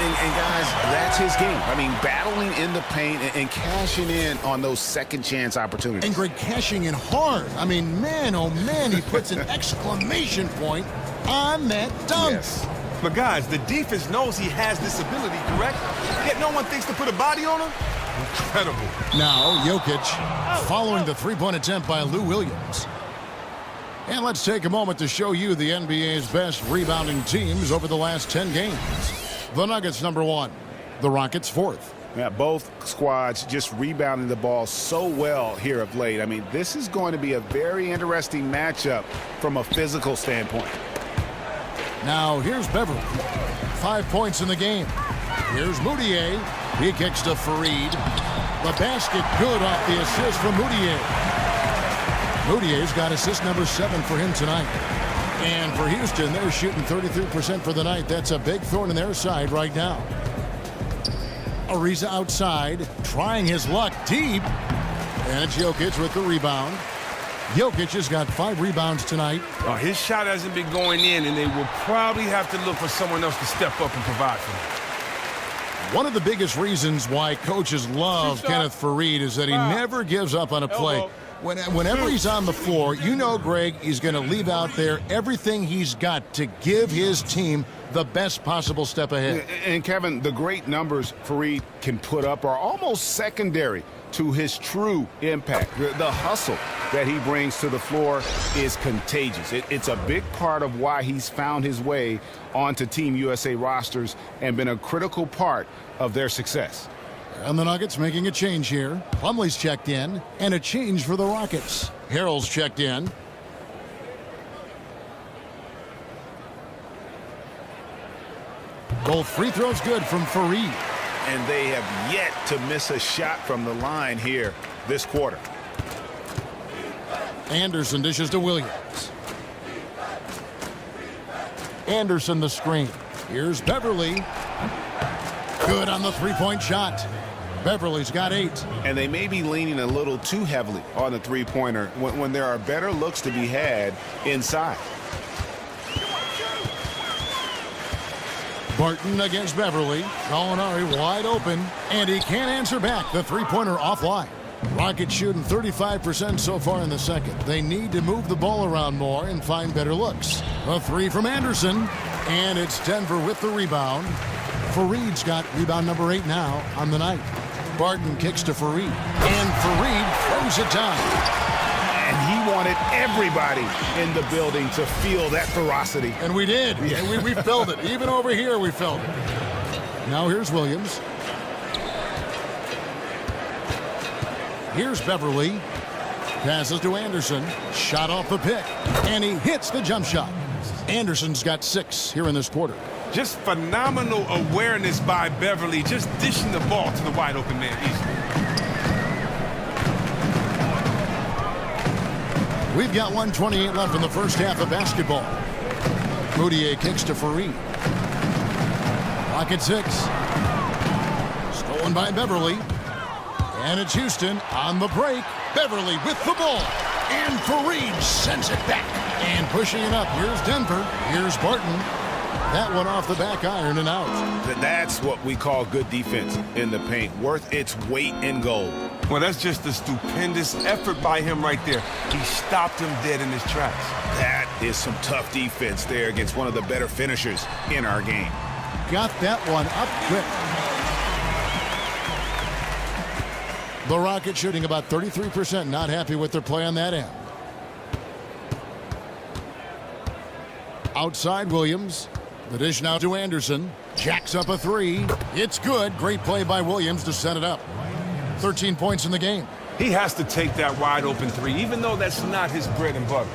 And guys, that's his game. I mean, battling in the paint and cashing in on those second chance opportunities. And Greg, cashing in hard. I mean, man, oh man, he puts an exclamation point on that dunk. Yes. But guys, the defense knows he has this ability, correct? Yet no one thinks to put a body on him? Incredible. Now, Jokic following the three-point attempt by Lou Williams. And let's take a moment to show you the NBA's best rebounding teams over the last 10 games. The Nuggets #1, the Rockets 4th. Yeah, both squads just rebounding the ball so well here of late. I mean, this is going to be a very interesting matchup from a physical standpoint. Now, here's Beverly. 5 points in the game. Here's Moutier. He kicks to Fareed. The basket good off the assist from Moutier. Moutier's got assist number 7 for him tonight. And for Houston, they're shooting 33% for the night. That's a big thorn in their side right now. Ariza outside, trying his luck deep. And it's Jokic with the rebound. Jokic has got 5 rebounds tonight. His shot hasn't been going in, and they will probably have to look for someone else to step up and provide for them. One of the biggest reasons why coaches love Kenneth Fareed is that he never gives up on a play. Whenever he's on the floor, you know, Greg, he's going to leave out there everything he's got to give his team the best possible step ahead. And Kevin, the great numbers Fareed can put up are almost secondary to his true impact. The hustle that he brings to the floor is contagious. It's a big part of why he's found his way onto Team USA rosters and been a critical part of their success. And the Nuggets making a change here. Plumlee's checked in, and a change for the Rockets. Harrell's checked in. Both free throws good from Fareed. And they have yet to miss a shot from the line here this quarter. Anderson dishes to Williams. Anderson the screen. Here's Beverly. Good on the three-point shot. Beverly's got 8. And they may be leaning a little too heavily on the three-pointer when there are better looks to be had inside. Barton against Beverly. Gallinari wide open, and he can't answer back. The three-pointer offline. Rockets shooting 35% so far in the second. They need to move the ball around more and find better looks. A 3 from Anderson, and it's Denver with the rebound. Fareed's got rebound number 8 now on the night. Barton kicks to Fareed, and Fareed throws it down. And he wanted everybody in the building to feel that ferocity. And we did. Yeah. We felt it. Even over here, we felt it. Now here's Williams. Here's Beverly. Passes to Anderson. Shot off the pick. And he hits the jump shot. Anderson's got 6 here in this quarter. Just phenomenal awareness by Beverly, just dishing the ball to the wide open man easily. We've got 1:28 left in the first half of basketball. Moutier kicks to Fareed. Rocket 6. Stolen by Beverly. And it's Houston on the break. Beverly with the ball. And Fareed sends it back. And pushing it up. Here's Denver. Here's Barton. That one off the back iron and out. That's what we call good defense in the paint. Worth its weight in gold. Well, that's just a stupendous effort by him right there. He stopped him dead in his tracks. That is some tough defense there against one of the better finishers in our game. Got that one up quick. The Rockets shooting about 33%. Not happy with their play on that end. Outside Williams. The dish now to Anderson. Jacks up a 3. It's good. Great play by Williams to set it up. 13 points in the game. He has to take that wide open 3, even though that's not his bread and butter.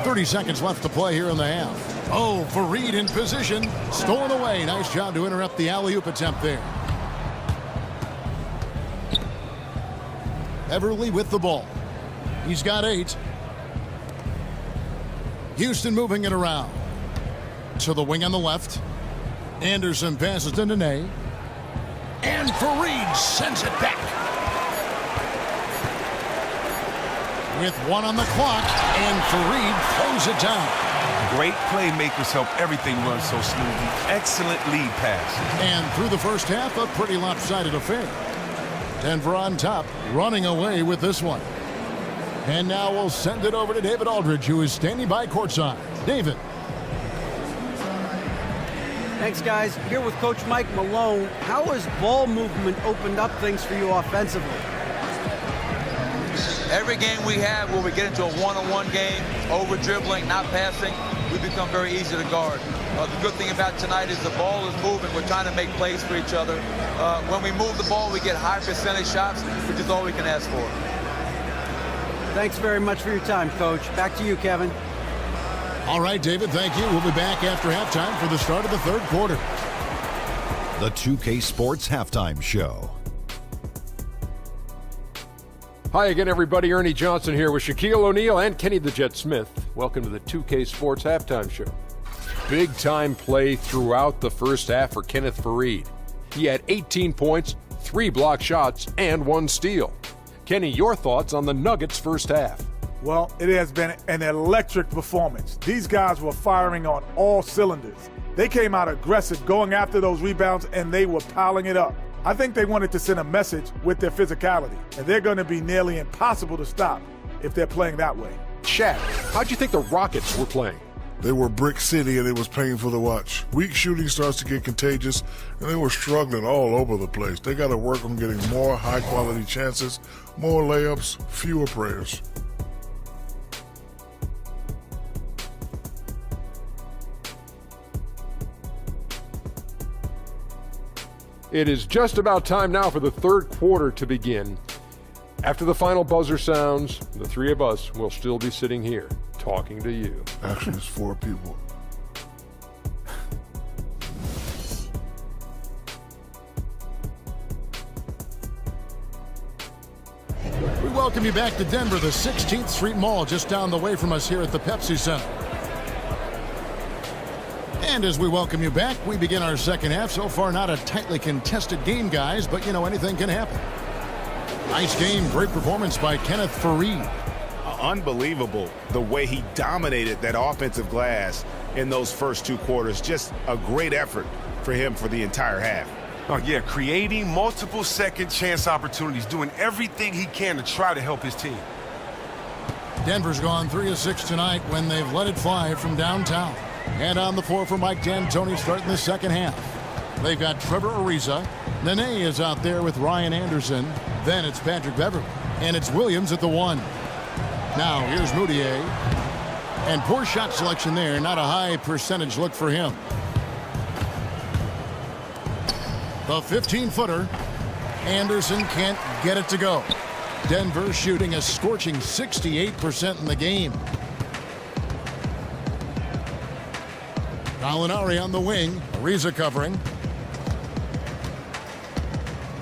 30 seconds left to play here in the half. Oh, Fareed in position. Stolen away. Nice job to interrupt the alley-oop attempt there. Beverly with the ball. He's got 8. Houston moving it around. To the wing on the left. Anderson passes to Nene. And Fareed sends it back. With 1 on the clock, and Fareed throws it down. Great playmakers help everything run so smoothly. Excellent lead pass. And through the first half, a pretty lopsided affair. Denver on top, running away with this one. And now we'll send it over to David Aldridge, who is standing by courtside. David. Thanks, guys. Here with Coach Mike Malone. How has ball movement opened up things for you offensively? Every game we have where we get into a one-on-one game, over-dribbling, not passing, we become very easy to guard. The good thing about tonight is the ball is moving. We're trying to make plays for each other. When we move the ball, we get high percentage shots, which is all we can ask for. Thanks very much for your time, Coach. Back to you, Kevin. All right, David, thank you. We'll be back after halftime for the start of the third quarter. The 2K Sports Halftime Show. Hi again, everybody. Ernie Johnson here with Shaquille O'Neal and Kenny the Jet Smith. Welcome to the 2K Sports Halftime Show. Big-time play throughout the first half for Kenneth Faried. He had 18 points, 3 block shots, and 1 steal. Kenny, your thoughts on the Nuggets' first half? Well, it has been an electric performance. These guys were firing on all cylinders. They came out aggressive, going after those rebounds, and they were piling it up. I think they wanted to send a message with their physicality, and they're going to be nearly impossible to stop if they're playing that way. Shaq, how'd you think the Rockets were playing? They were brick city, and it was painful to watch. Weak shooting starts to get contagious, and they were struggling all over the place. They got to work on getting more high-quality chances, more layups, fewer prayers. It is just about time now for the third quarter to begin. After the final buzzer sounds, the three of us will still be sitting here talking to you. Actually, it's 4 people. We welcome you back to Denver, the 16th Street Mall, just down the way from us here at the Pepsi Center. And as we welcome you back, we begin our second half. So far, not a tightly contested game, guys, but, you know, anything can happen. Nice game, great performance by Kenneth Faried. Unbelievable the way he dominated that offensive glass in those first 2 quarters. Just a great effort for him for the entire half. Oh, yeah, creating multiple second chance opportunities, doing everything he can to try to help his team. Denver's gone 3 of 6 tonight when they've let it fly from downtown. And on the floor for Mike D'Antoni starting the second half. They've got Trevor Ariza. Nene is out there with Ryan Anderson. Then it's Patrick Beverley. And it's Williams at the 1. Now here's Moutier. And poor shot selection there. Not a high percentage look for him. The 15-footer. Anderson can't get it to go. Denver shooting a scorching 68% in the game. Gallinari on the wing. Ariza covering.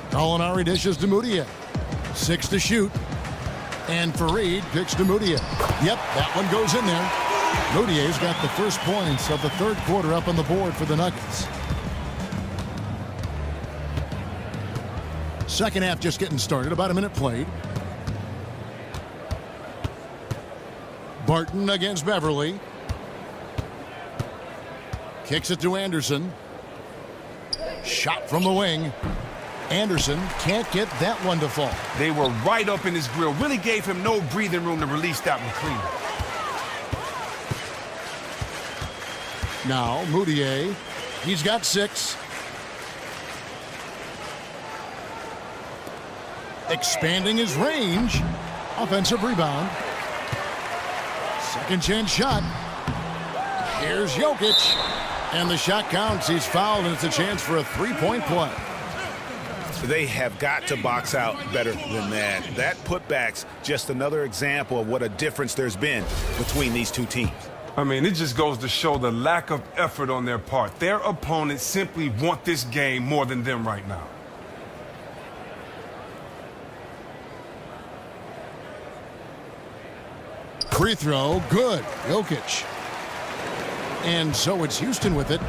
Gallinari dishes to Moutier. 6 to shoot. And Faried kicks to Moutier. Yep, that one goes in there. Moutier's got the first points of the third quarter up on the board for the Nuggets. Second half just getting started. About a minute played. Barton against Beverley. Kicks it to Anderson. Shot from the wing. Anderson can't get that one to fall. They were right up in his grill. Really gave him no breathing room to release that one clean. Now Moutier. He's got 6. Expanding his range. Offensive rebound. Second chance shot. Here's Jokic. And the shot counts. He's fouled, and it's a chance for a 3-point play. They have got to box out better than that. That putback's just another example of what a difference there's been between these two teams. I mean, it just goes to show the lack of effort on their part. Their opponents simply want this game more than them right now. Free throw, good. Jokic. And so it's Houston with it.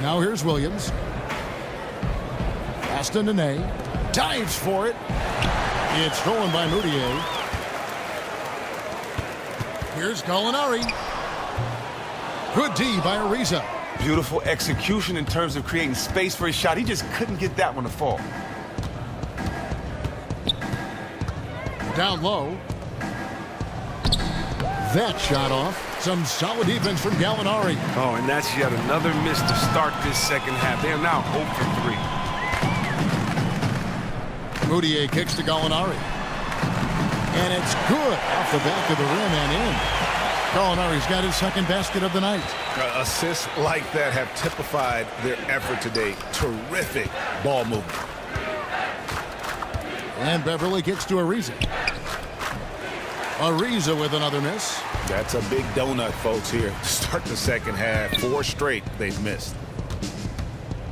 Now here's Williams. Pass to Nene. Dives for it. It's stolen by Moutier. Here's Gallinari. Good D by Ariza. Beautiful execution in terms of creating space for his shot. He just couldn't get that one to fall. Down low. That shot off. Some solid defense from Gallinari. Oh, and that's yet another miss to start this second half. They are now 0 for 3. Moutier kicks to Gallinari. And it's good off the back of the rim and in. Gallinari's got his second basket of the night. Assists like that have typified their effort today. Terrific ball movement. And Beverly kicks to Ariza. Ariza with another miss. That's a big donut, folks, here. Start the second half. 4 straight they've missed.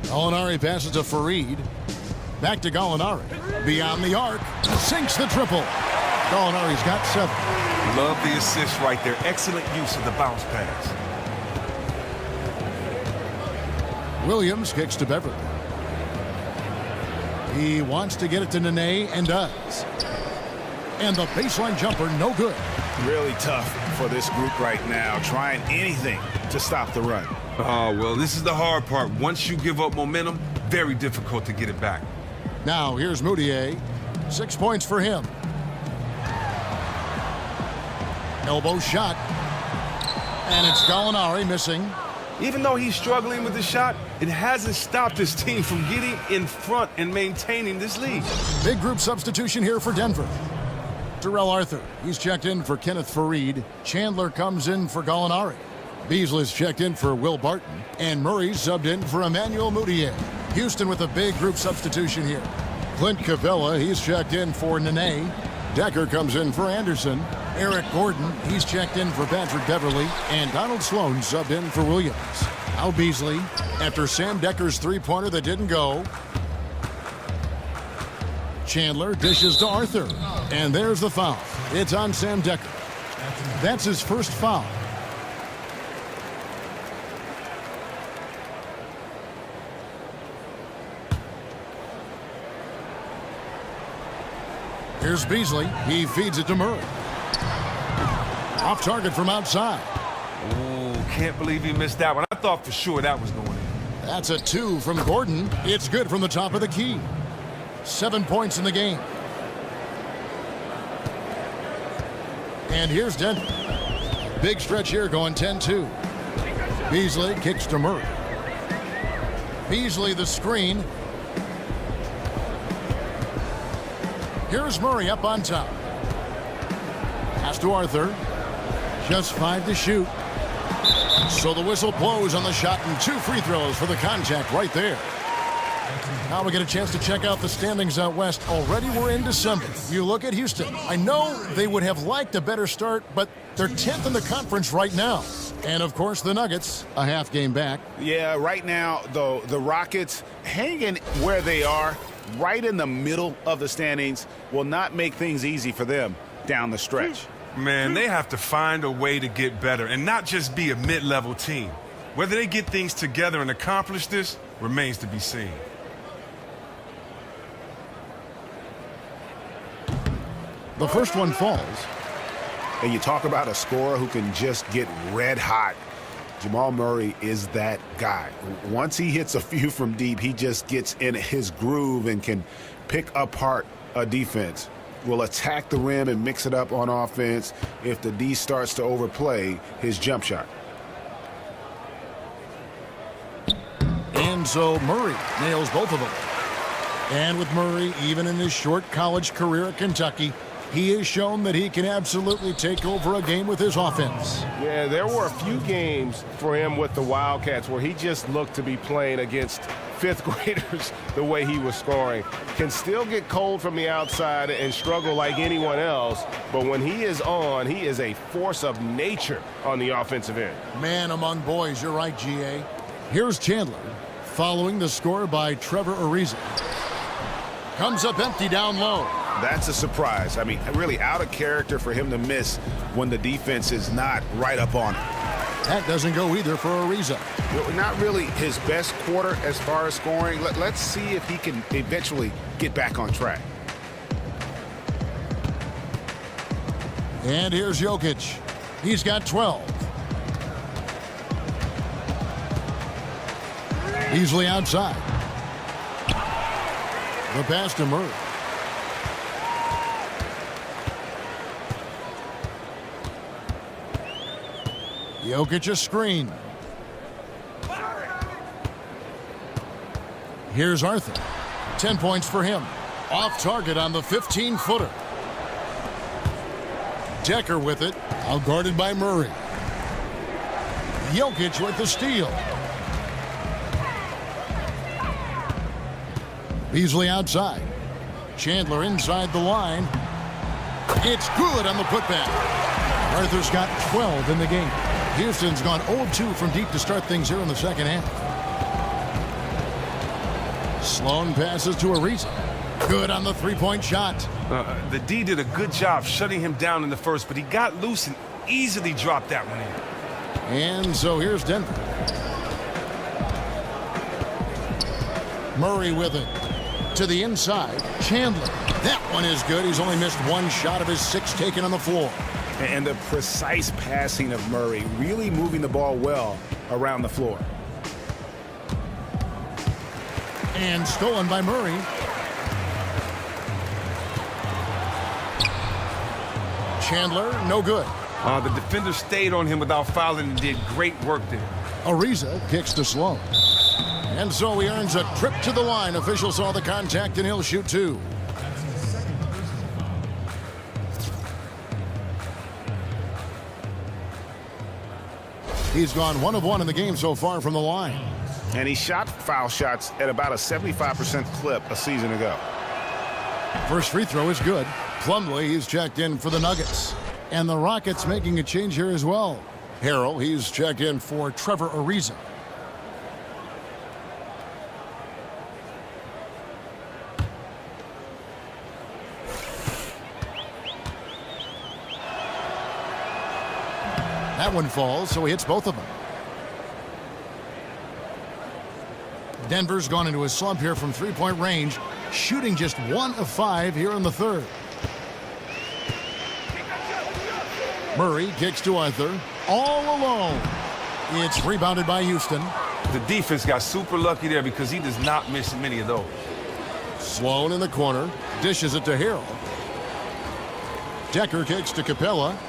Gallinari passes to Fareed. Back to Gallinari. Beyond the arc. Sinks the triple. Gallinari's got 7. Love the assist right there. Excellent use of the bounce pass. Williams kicks to Beverly. He wants to get it to Nene and does. And the baseline jumper, no good. Really tough for this group right now, trying anything to stop the run. Oh, well, this is the hard part. Once you give up momentum, very difficult to get it back. Now, here's Moutier. 6 points for him. Elbow shot. And it's Gallinari missing. Even though he's struggling with the shot, it hasn't stopped his team from getting in front and maintaining this lead. Big group substitution here for Denver. Terrell Arthur, he's checked in for Kenneth Fareed. Chandler comes in for Gallinari. Beasley's checked in for Will Barton. And Murray's subbed in for Emmanuel Moutier. Houston with a big group substitution here. Clint Capella, he's checked in for Nene. Decker comes in for Anderson. Eric Gordon, he's checked in for Patrick Beverly. And Donald Sloan subbed in for Williams. Al Beasley, after Sam Decker's three-pointer that didn't go. Chandler dishes to Arthur. And there's the foul. It's on Sam Decker. That's his first foul. Here's Beasley. He feeds it to Murray. Off target from outside. Oh, can't believe he missed that one. I thought for sure that was going in. That's a 2 from Gordon. It's good from the top of the key. 7 points in the game. And here's Denver. Big stretch here going 10-2. Beasley kicks to Murray. Beasley the screen. Here's Murray up on top. Pass to Arthur. Just 5 to shoot. So the whistle blows on the shot and 2 free throws for the contact right there. Now we get a chance to check out the standings out west. Already we're in December. You look at Houston. I know they would have liked a better start, but they're 10th in the conference right now. And, of course, the Nuggets, a half game back. Yeah, right now, though, the Rockets hanging where they are, right in the middle of the standings, will not make things easy for them down the stretch. Man, they have to find a way to get better and not just be a mid-level team. Whether they get things together and accomplish this remains to be seen. The first one falls. And you talk about a scorer who can just get red hot. Jamal Murray is that guy. Once he hits a few from deep, he just gets in his groove and can pick apart a defense. Will attack the rim and mix it up on offense if the D starts to overplay his jump shot. And so Murray nails both of them. And with Murray, even in his short college career at Kentucky, he has shown that he can absolutely take over a game with his offense. Yeah, there were a few games for him with the Wildcats where he just looked to be playing against fifth graders the way he was scoring. Can still get cold from the outside and struggle like anyone else, but when he is on, he is a force of nature on the offensive end. Man among boys, you're right, G.A. Here's Chandler, following the score by Trevor Ariza. Comes up empty down low. That's a surprise. I mean, really out of character for him to miss when the defense is not right up on him. That doesn't go either for Ariza. Not really his best quarter as far as scoring. Let's see if he can eventually get back on track. And here's Jokic. He's got 12. Easily outside. The pass to Murray. Jokic a screen. Here's Arthur. 10 points for him. Off target on the 15-footer. Decker with it. Out guarded by Murray. Jokic with the steal. Beasley outside. Chandler inside the line. It's good on the putback. Arthur's got 12 in the game. Houston's gone 0-2 from deep to start things here in the second half. Sloan passes to Ariza. Good on the three-point shot. The D did a good job shutting him down in the first, but he got loose and easily dropped that one in. And so here's Denver. Murray with it. To the inside. Chandler. That one is good. He's only missed one shot of his 6 taken on the floor. And the precise passing of Murray, really moving the ball well around the floor. And stolen by Murray. Chandler, no good. The defender stayed on him without fouling and did great work there. Ariza kicks to Sloan. And so he earns a trip to the line. Officials saw the contact and he'll shoot 2. He's gone 1 of 1 in the game so far from the line. And he shot foul shots at about a 75% clip a season ago. First free throw is good. Plumlee, he's checked in for the Nuggets. And the Rockets making a change here as well. Harrell, he's checked in for Trevor Ariza. That one falls, so he hits both of them. Denver's gone into a slump here from three-point range, shooting just 1 of 5 here in the third. Murray kicks to Arthur, all alone. It's rebounded by Houston. The defense got super lucky there because he does not miss many of those. Sloan in the corner, dishes it to Harrell. Decker kicks to Capella.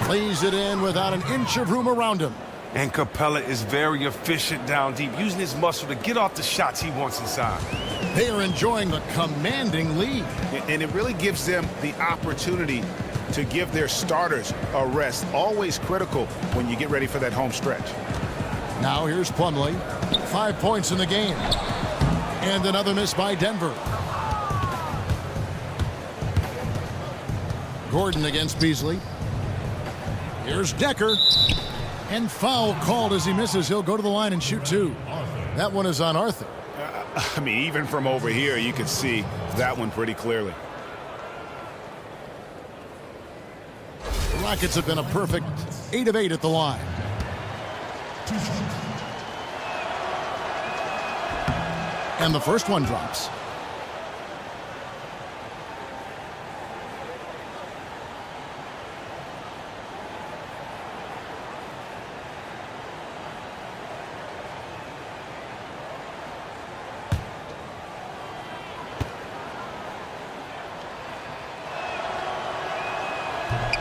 Lays it in without an inch of room around him. And Capella is very efficient down deep, using his muscle to get off the shots he wants inside. They are enjoying a commanding lead. And it really gives them the opportunity to give their starters a rest. Always critical when you get ready for that home stretch. Now here's Plumlee. 5 points in the game. And another miss by Denver. Gordon against Beasley. Here's Decker. And foul called as he misses. He'll go to the line and shoot 2. That one is on Arthur. I mean, even from over here, you could see that one pretty clearly. The Rockets have been a perfect 8 of 8 at the line. And the first one drops.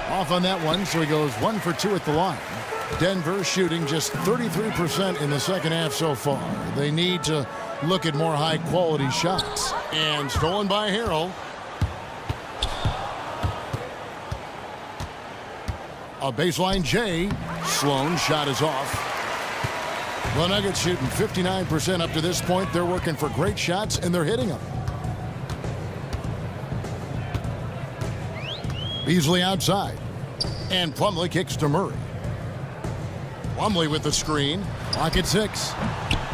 Off on that one, so he goes 1 for 2 at the line. Denver shooting just 33% in the second half so far. They need to look at more high-quality shots. And stolen by Harrell. A baseline J. Sloan shot is off. The Nuggets shooting 59% up to this point. They're working for great shots, and they're hitting them. Beasley outside. And Plumlee kicks to Murray. Plumlee with the screen. Lock at 6.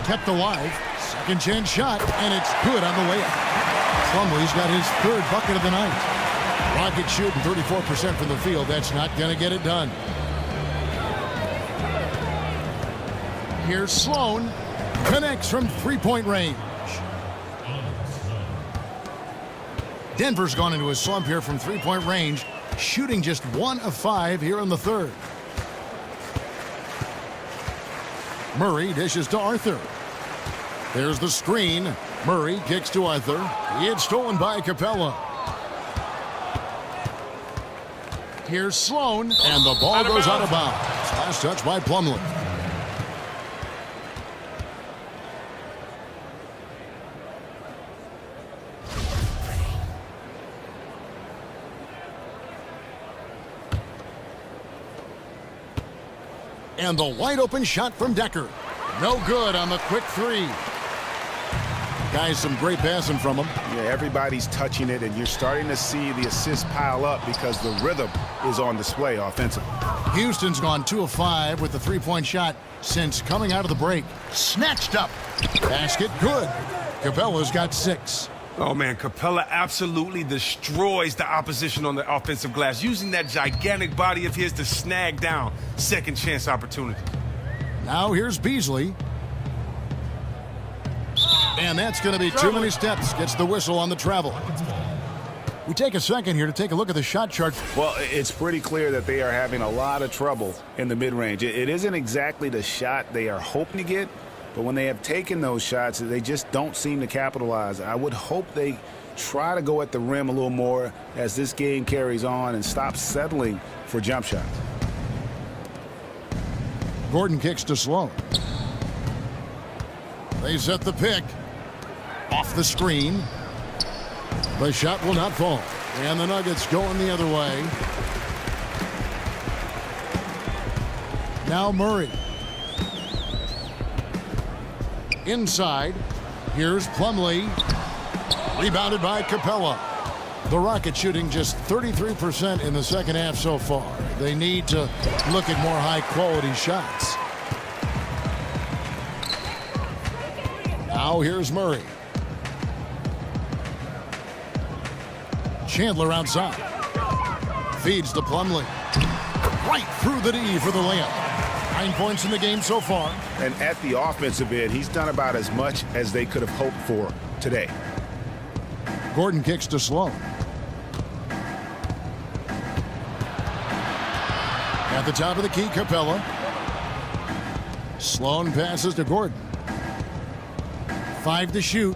Kept alive. Second chance shot, and it's good on the layup. Plumlee's got his 3rd bucket of the night. Rockets shooting 34% from the field. That's not going to get it done. Here's Sloan. Connects from three-point range. Denver's gone into a slump here from three-point range, shooting just 1 of 5 here in the third. Murray dishes to Arthur. There's the screen. Murray kicks to Arthur. It's stolen by Capella. Here's Sloan, and the ball goes out of bounds. Last touch by Plumlee. And the wide open shot from Decker. No good on the quick three. Guys, some great passing from him. Yeah, everybody's touching it, and you're starting to see the assists pile up because the rhythm is on display offensively. Houston's gone 2 of 5 with the three-point shot since coming out of the break. Snatched up. Basket good. Capella's got 6. Oh, man, Capella absolutely destroys the opposition on the offensive glass, using that gigantic body of his to snag down second chance opportunity. Now here's Beasley. And that's going to be too many steps. Gets the whistle on the travel. We take a second here to take a look at the shot chart. Well, it's pretty clear that they are having a lot of trouble in the mid-range. It isn't exactly the shot they are hoping to get, but when they have taken those shots, they just don't seem to capitalize. I would hope they try to go at the rim a little more as this game carries on and stop settling for jump shots. Gordon kicks to Sloan. They set the pick. Off the screen. The shot will not fall. And the Nuggets going the other way. Now Murray. Inside. Here's Plumlee. Rebounded by Capella. The Rockets shooting just 33% in the second half so far. They need to look at more high-quality shots. Now here's Murray. Chandler outside. Feeds to Plumlee. Right through the D for the layup. 9 points in the game so far. And at the offensive end, he's done about as much as they could have hoped for today. Gordon kicks to Sloan. At the top of the key, Capella. Sloan passes to Gordon. 5 to shoot.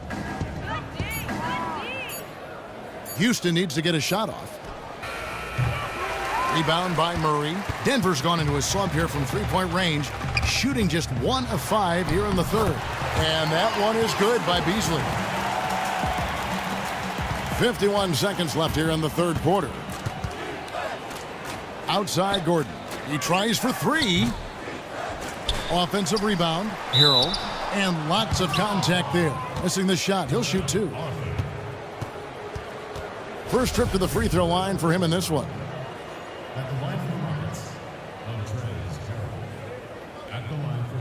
Houston needs to get a shot off. Rebound by Murray. Denver's gone into a slump here from three-point range, shooting just 1 of 5 here in the third. And that one is good by Beasley. 51 seconds left here in the third quarter. Outside Gordon. He tries for 3. Offensive rebound. Harrell. And lots of contact there. Missing the shot. He'll shoot 2. First trip to the free throw line for him in this one. At the line for the Rockets, Montrezl Harrell. At the line for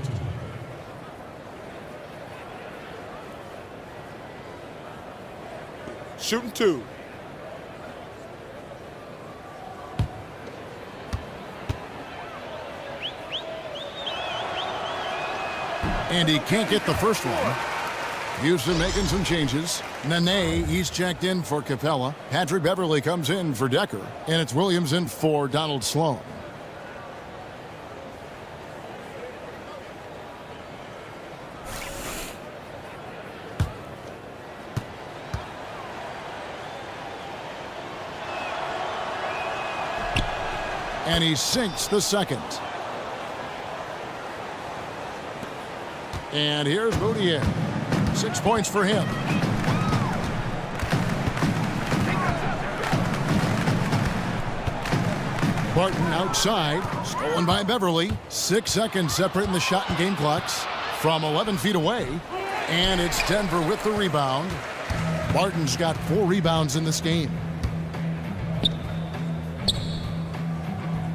2. Shooting 2. And he can't get the first one. Houston making some changes. Nene, he's checked in for Capella. Patrick Beverly comes in for Decker. And it's Williams in for Donald Sloan. And he sinks the second. And here's Moutier. 6 points for him. Barton outside. Stolen by Beverly. 6 seconds separating the shot and game clocks from 11 feet away. And it's Denver with the rebound. Barton's got 4 rebounds in this game.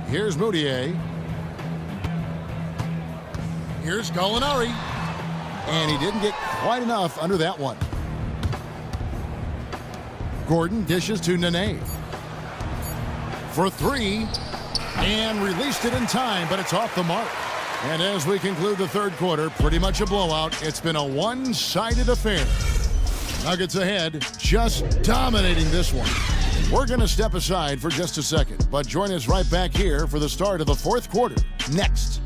Here's Moutier. Here's Gallinari. And he didn't get quite enough under that one. Gordon dishes to Nene. For 3. And released it in time, but it's off the mark. And as we conclude the third quarter, pretty much a blowout. It's been a one-sided affair. Nuggets ahead, just dominating this one. We're going to step aside for just a second, but join us right back here for the start of the fourth quarter. Next.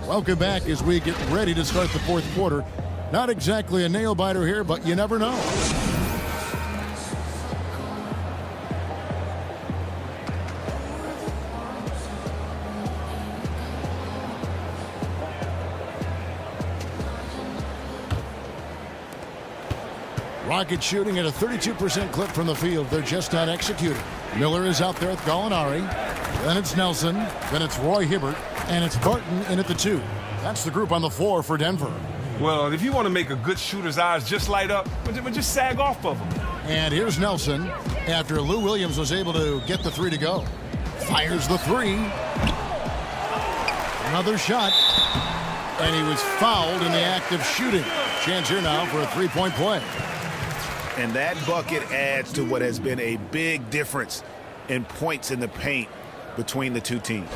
Welcome back as we get ready to start the fourth quarter. Not exactly a nail-biter here, but you never know. Rockets shooting at a 32% clip from the field. They're just not executing. Miller is out there with Gallinari. Then it's Nelson. Then it's Roy Hibbert. And it's Barton in at the 2. That's the group on the floor for Denver. Well, if you want to make a good shooter's eyes just light up, but just sag off of them. And here's Nelson after Lou Williams was able to get the 3 to go. Fires the 3. Another shot. And he was fouled in the act of shooting. Chance here now for a 3-point play. And that bucket adds to what has been a big difference in points in the paint between the two teams.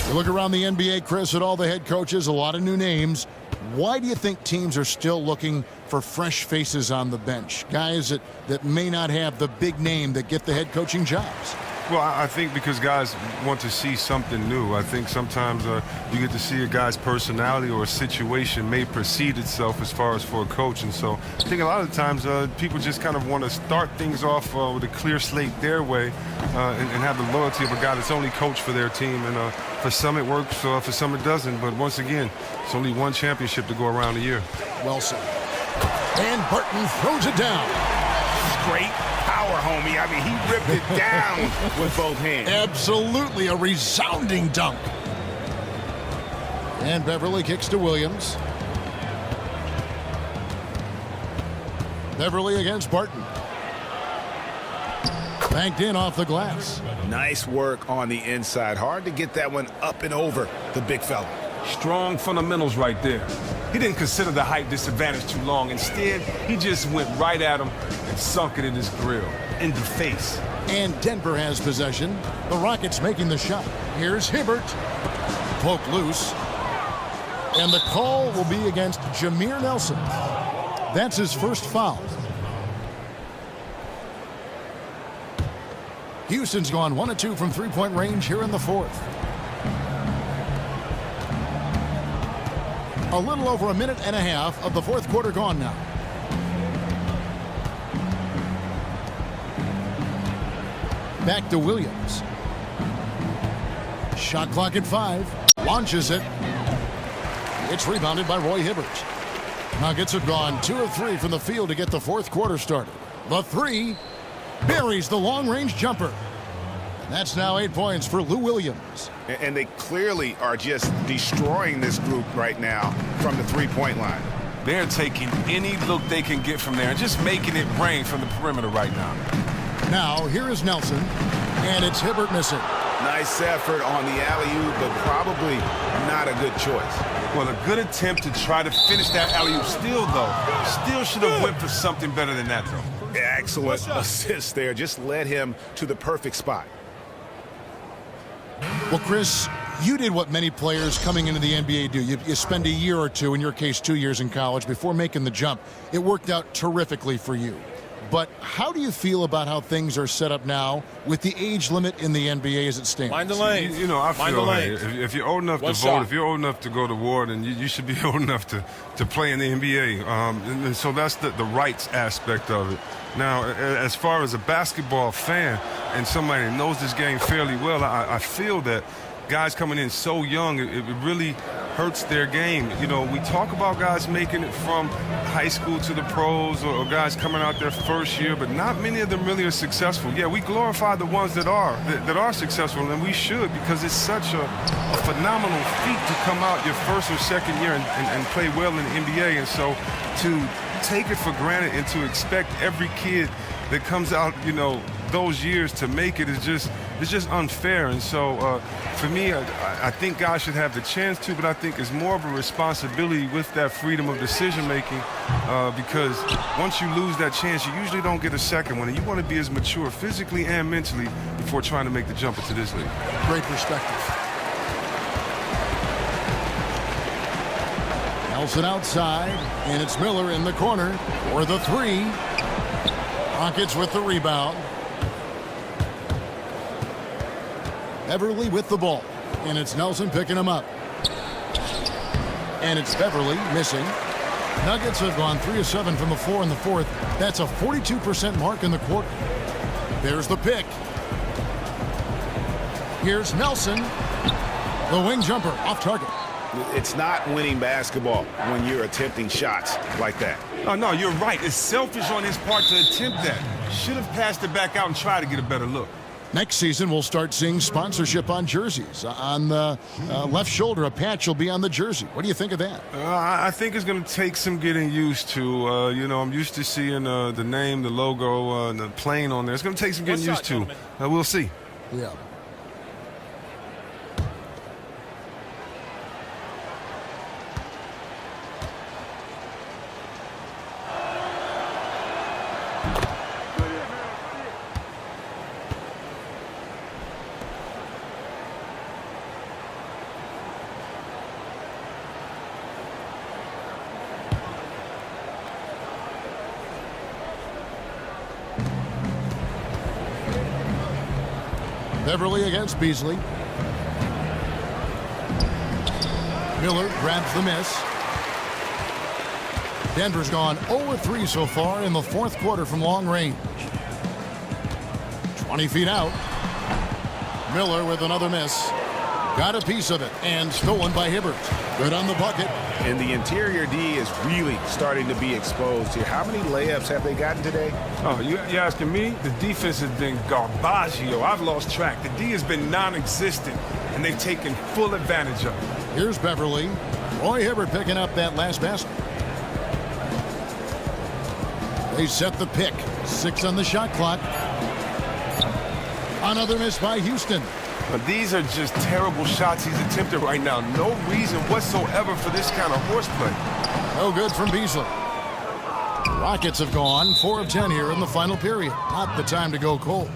You look around the NBA, Chris, at all the head coaches, a lot of new names. Why do you think teams are still looking for fresh faces on the bench? Guys that may not have the big name that get the head coaching jobs. Well, I think because guys want to see something new. I think sometimes you get to see a guy's personality or a situation may precede itself as far as for a coach. And so I think a lot of the times people just kind of want to start things off with a clear slate their way and have the loyalty of a guy that's only coached for their team. And for some it works, for some it doesn't. But once again, it's only one championship to go around a year. Well said. And Barton throws it down. Great power, homie. I mean, he ripped it down with both hands. Absolutely a resounding dunk. And Beverly kicks to Williams. Beverly against Barton. Banked in off the glass. Nice work on the inside. Hard to get that one up and over the big fella. Strong fundamentals right there. He didn't consider the height disadvantage too long. Instead, he just went right at him and sunk it in his grill, in the face. And Denver has possession. The Rockets making the shot. Here's Hibbert. Poke loose. And the call will be against Jameer Nelson. That's his first foul. Houston's gone 1 of 2 from three-point range here in the fourth. A little over a minute and a half of the fourth quarter gone now. Back to Williams. Shot clock at 5. Launches it. It's rebounded by Roy Hibbert. Nuggets have gone 2 of 3 from the field to get the fourth quarter started. The 3 buries the long-range jumper. That's now 8 points for Lou Williams. And they clearly are just destroying this group right now from the three-point line. They're taking any look they can get from there and just making it rain from the perimeter right now. Now, here is Nelson, and it's Hibbert missing. Nice effort on the alley-oop, but probably not a good choice. Well, a good attempt to try to finish that alley-oop. Still should have went for something better than that, though. Excellent assist there. Just led him to the perfect spot. Well, Chris, you did what many players coming into the NBA do. You spend a year or two, in your case 2 years in college, before making the jump. It worked out terrifically for you. But how do you feel about how things are set up now with the age limit in the NBA as it stands? Mind the lane. You know, I feel lane. If you're old enough to vote, if you're old enough to go to war, then you should be old enough to play in the NBA. And so that's the rights aspect of it. Now, as far as a basketball fan and somebody that knows this game fairly well, I feel that guys coming in so young, it really hurts their game. You know, we talk about guys making it from high school to the pros or guys coming out their first year, but not many of them really are successful. Yeah, we glorify the ones that are successful, and we should, because it's such a phenomenal feat to come out your first or second year and play well in the NBA. And so to take it for granted and to expect every kid that comes out, you know, those years to make it is just unfair. And so for me, I think guys should have the chance to, but I think it's more of a responsibility with that freedom of decision making, because once you lose that chance, you usually don't get a second one, and you want to be as mature physically and mentally before trying to make the jump into this league. Great perspective. Nelson outside, and it's Miller in the corner for the three. Rockets with the rebound. Beverly with the ball, and it's Nelson picking him up. And it's Beverly missing. Nuggets have gone 3 of 7 from the floor in the fourth. That's a 42% mark in the quarter. There's the pick. Here's Nelson. The wing jumper off target. It's not winning basketball when you're attempting shots like that. Oh, no, you're right. It's selfish on his part to attempt that. Should have passed it back out and tried to get a better look. Next season, we'll start seeing sponsorship on jerseys. On the left shoulder, a patch will be on the jersey. What do you think of that? I think it's going to take some getting used to. You know, I'm used to seeing the name, the logo, the plane on there. It's going to take some getting used to. We'll see. Yeah. Beverly against Beasley. Miller grabs the miss. Denver's gone 0-3 so far in the fourth quarter from long range. 20 feet out. Miller with another miss. Got a piece of it and stolen by Hibbert. Good on the bucket. And the interior D is really starting to be exposed here. How many layups have they gotten today? Oh, you're asking me? The defense has been garbaggio. I've lost track. The D has been non-existent, and they've taken full advantage of it. Here's Beverly. Roy Hibbert picking up that last basket. They set the pick. 6 on the shot clock. Another miss by Houston. But these are just terrible shots he's attempted right now. No reason whatsoever for this kind of horseplay. No good from Beasley. Rockets have gone 4 of 10 here in the final period. Not the time to go cold.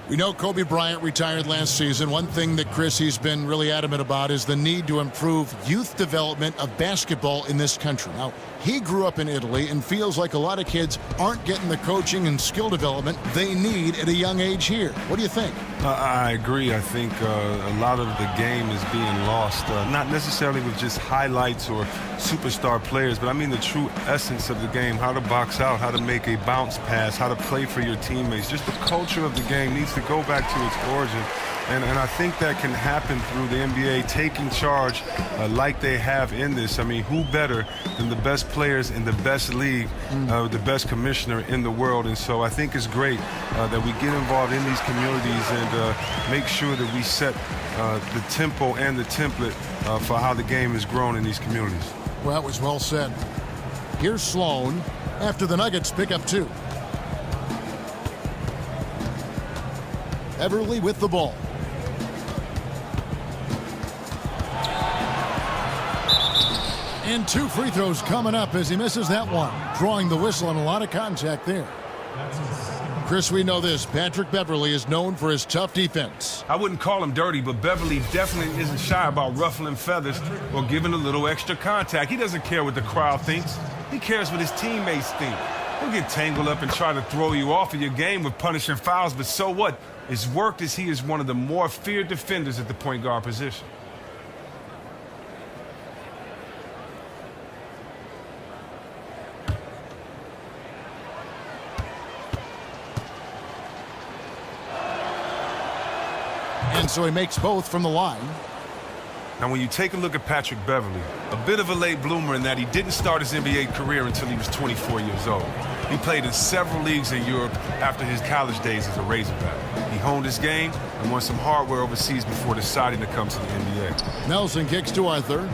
We know Kobe Bryant retired last season. One thing that he's been really adamant about is the need to improve youth development of basketball in this country. Now, he grew up in Italy and feels like a lot of kids aren't getting the coaching and skill development they need at a young age here. What do you think? I agree. I think a lot of the game is being lost, not necessarily with just highlights or superstar players, but I mean the true essence of the game, how to box out, how to make a bounce pass, how to play for your teammates. Just the culture of the game needs to go back to its origin. And I think that can happen through the NBA taking charge like they have in this. I mean, who better than the best players in the best league, the best commissioner in the world? And so I think it's great that we get involved in these communities and make sure that we set the tempo and the template for how the game is grown in these communities. Well, that was well said. Here's Sloan after the Nuggets pick up 2. Beverly with the ball. And 2 free throws coming up as he misses that one. Drawing the whistle and a lot of contact there. Chris, we know this. Patrick Beverly is known for his tough defense. I wouldn't call him dirty, but Beverly definitely isn't shy about ruffling feathers or giving a little extra contact. He doesn't care what the crowd thinks. He cares what his teammates think. He'll get tangled up and try to throw you off of your game with punishing fouls, but so what? It's worked as he is one of the more feared defenders at the point guard position. And so he makes both from the line. Now, when you take a look at Patrick Beverly, a bit of a late bloomer in that he didn't start his NBA career until he was 24 years old. He played in several leagues in Europe after his college days as a Razorback. He honed his game and won some hardware overseas before deciding to come to the NBA. Nelson kicks to Arthur.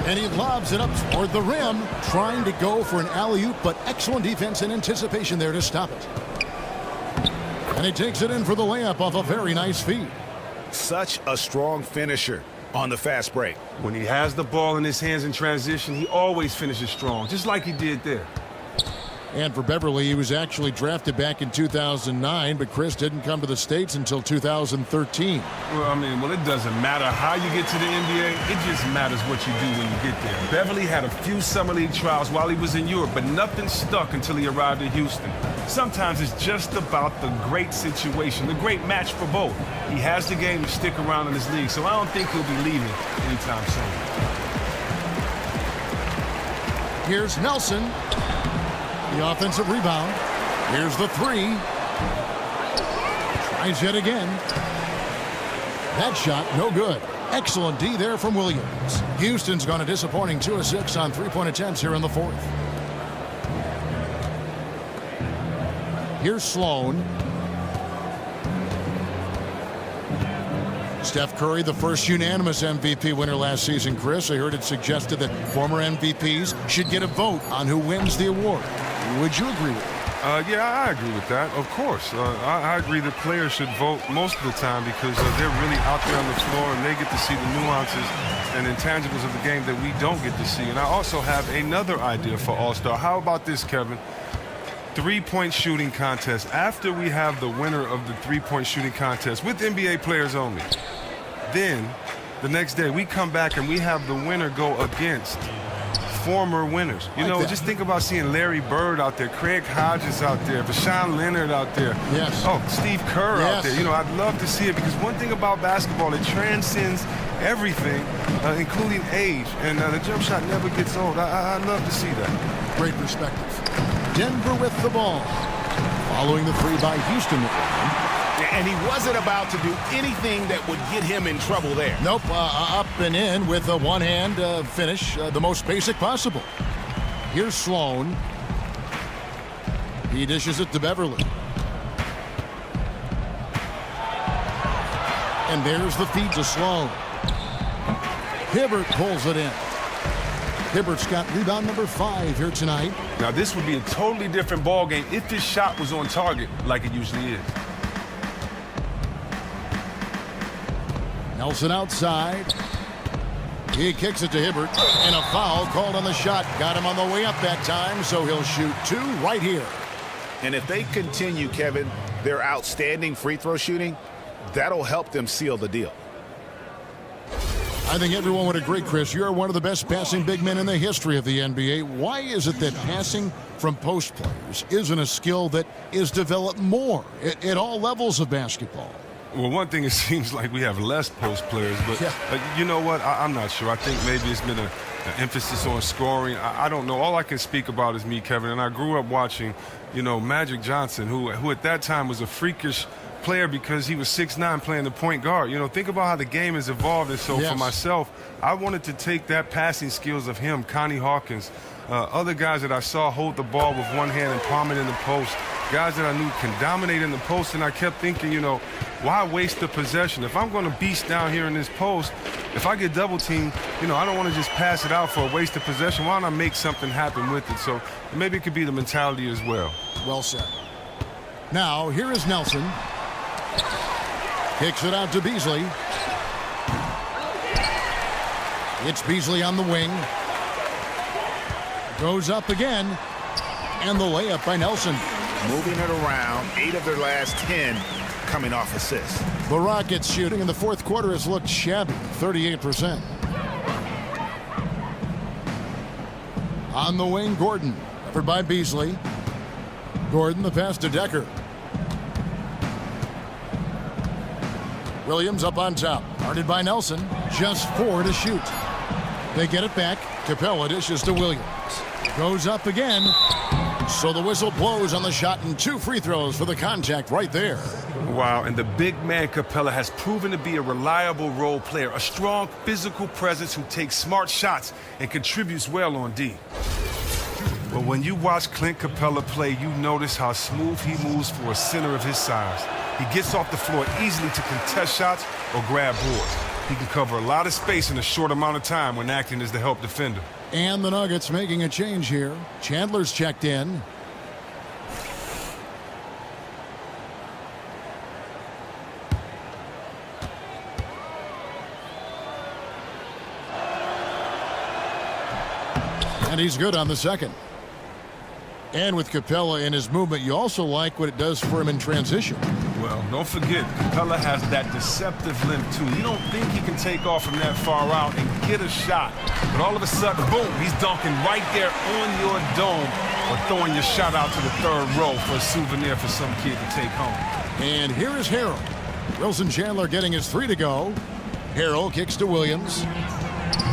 And he lobs it up toward the rim, trying to go for an alley-oop, but excellent defense and anticipation there to stop it. And he takes it in for the layup off a very nice feed. Such a strong finisher on the fast break. When he has the ball in his hands in transition, he always finishes strong, just like he did there. And for Beverly, he was actually drafted back in 2009, but Chris didn't come to the States until 2013. Well, it doesn't matter how you get to the NBA. It just matters what you do when you get there. Beverly had a few summer league trials while he was in Europe, but nothing stuck until he arrived in Houston. Sometimes it's just about the great situation, the great match for both. He has the game to stick around in this league, so I don't think he'll be leaving anytime soon. Here's Nelson. The offensive rebound. Here's the three. Tries yet again. That shot, no good. Excellent D there from Williams. Houston's gone a disappointing 2 of 6 on three-point attempts here in the fourth. Here's Sloan. Steph Curry, the first unanimous MVP winner last season, Chris. I heard it suggested that former MVPs should get a vote on who wins the award. Would you agree with that? Yeah, I agree with that, of course. I agree that players should vote most of the time because they're really out there on the floor and they get to see the nuances and intangibles of the game that we don't get to see. And I also have another idea for All-Star. How about this, Kevin? Three-point shooting contest. After we have the winner of the three-point shooting contest with NBA players only, then the next day we come back and we have the winner go against former winners. You know, just think about seeing Larry Bird out there, Craig Hodges out there, Rashawn Leonard out there. Yes. Oh, Steve Kerr out there. You know, I'd love to see it because one thing about basketball, it transcends everything, including age. And the jump shot never gets old. I'd love to see that. Great perspective. Denver with the ball. Following the three by Houston. And he wasn't about to do anything that would get him in trouble there. Nope, up and in with a one-hand finish, the most basic possible. Here's Sloan. He dishes it to Beverly. And there's the feed to Sloan. Hibbert pulls it in. Hibbert's got rebound number 5 here tonight. Now, this would be a totally different ball game if his shot was on target like it usually is. Nelson outside. He kicks it to Hibbert, and a foul called on the shot. Got him on the way up that time, so he'll shoot 2 right here. And if they continue, Kevin, their outstanding free throw shooting, that'll help them seal the deal. I think everyone would agree, Chris, you're one of the best passing big men in the history of the NBA. Why is it that passing from post players isn't a skill that is developed more at all levels of basketball? Well, one thing, it seems like we have less post players, but you know what? I'm not sure. I think maybe it's been an emphasis on scoring. I don't know. All I can speak about is me, Kevin, and I grew up watching, you know, Magic Johnson, who at that time was a freakish player because he was 6'9", playing the point guard. You know, think about how the game has evolved. And so for myself, I wanted to take that passing skills of him, Connie Hawkins, other guys that I saw hold the ball with one hand and palm it in the post, guys that I knew can dominate in the post, and I kept thinking, you know, why waste the possession? If I'm going to beast down here in this post, if I get double teamed, you know, I don't want to just pass it out for a waste of possession. Why don't I make something happen with it? So maybe it could be the mentality as well. Well said. Now, here is Nelson. Kicks it out to Beasley. It's Beasley on the wing. Goes up again. And the layup by Nelson. Moving it around, 8 of their last 10 coming off assists. The Rockets shooting in the fourth quarter has looked shabby, 38%. On the wing, Gordon. Covered by Beasley. Gordon, the pass to Decker. Williams up on top. Guarded by Nelson. Just 4 to shoot. They get it back. Capella dishes to Williams. Goes up again. So the whistle blows on the shot and 2 free throws for the contact right there. Wow, and the big man Capella has proven to be a reliable role player, a strong physical presence who takes smart shots and contributes well on D. But when you watch Clint Capella play, you notice how smooth he moves for a center of his size. He gets off the floor easily to contest shots or grab boards. He can cover a lot of space in a short amount of time when acting as the help defender. And the Nuggets making a change here. Chandler's checked in. And he's good on the second. And with Capella in his movement, you also like what it does for him in transition. Well, don't forget, Capella has that deceptive length, too. You don't think he can take off from that far out and get a shot. But all of a sudden, boom, he's dunking right there on your dome or throwing your shot out to the third row for a souvenir for some kid to take home. And here is Harrell. Wilson Chandler getting his 3 to go. Harrell kicks to Williams.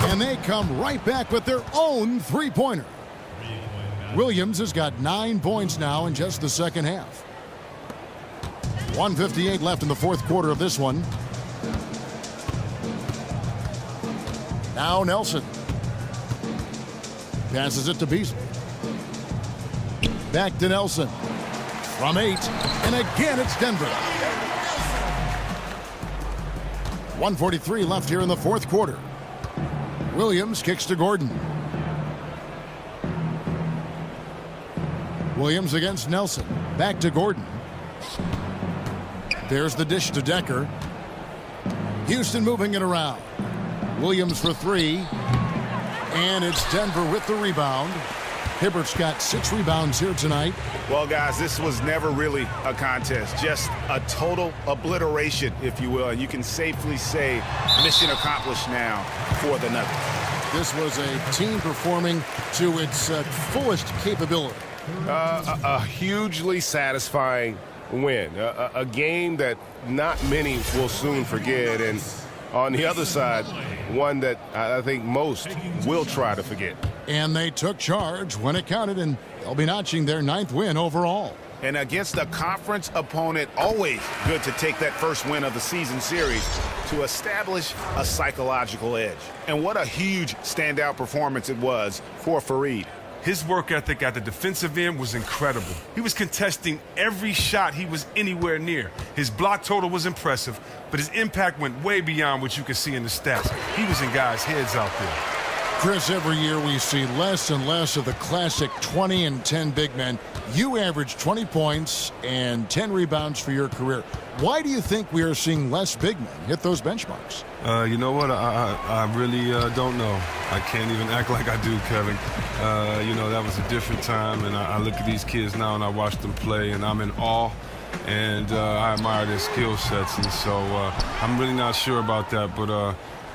And they come right back with their own three-pointer. Williams has got 9 points now in just the second half. 1:58 left in the fourth quarter of this one. Now Nelson. Passes it to Beasley. Back to Nelson. From 8. And again it's Denver. 1:43 left here in the fourth quarter. Williams kicks to Gordon. Williams against Nelson. Back to Gordon. There's the dish to Decker. Houston moving it around. Williams for 3. And it's Denver with the rebound. Hibbert's got 6 rebounds here tonight. Well, guys, this was never really a contest. Just a total obliteration, if you will. And you can safely say mission accomplished now for the Nuggets. This was a team performing to its fullest capability. A hugely satisfying win. A game that not many will soon forget. And on the other side, one that I think most will try to forget. And they took charge when it counted, and they'll be notching their 9th win overall. And against a conference opponent, always good to take that first win of the season series to establish a psychological edge. And what a huge standout performance it was for Fareed. His work ethic at the defensive end was incredible. He was contesting every shot he was anywhere near. His block total was impressive, but his impact went way beyond what you could see in the stats. He was in guys' heads out there. Chris, every year we see less and less of the classic 20 and 10 big men. You averaged 20 points and 10 rebounds for your career. Why do you think we are seeing less big men hit those benchmarks? You know what? I really don't know. I can't even act like I do, Kevin. You know, that was a different time, and I look at these kids now and I watch them play, and I'm in awe, and I admire their skill sets, and so I'm really not sure about that, but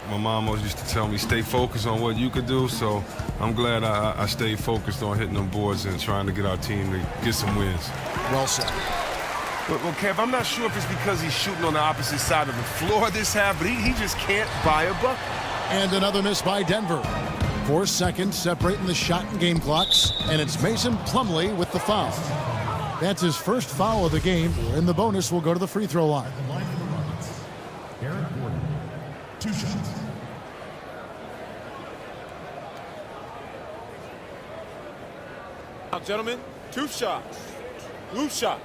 my mom always used to tell me, stay focused on what you could do, so I'm glad I stayed focused on hitting them boards and trying to get our team to get some wins. Well said. Well, Kev, I'm not sure if it's because he's shooting on the opposite side of the floor this half, but he just can't buy a bucket. And another miss by Denver. 4 seconds separating the shot and game clocks, and it's Mason Plumlee with the foul. That's his first foul of the game, and the bonus will go to the free throw line. The line for the Nuggets, Eric Gordon, 2 shots. Now, gentlemen, 2 shots. Loose shots.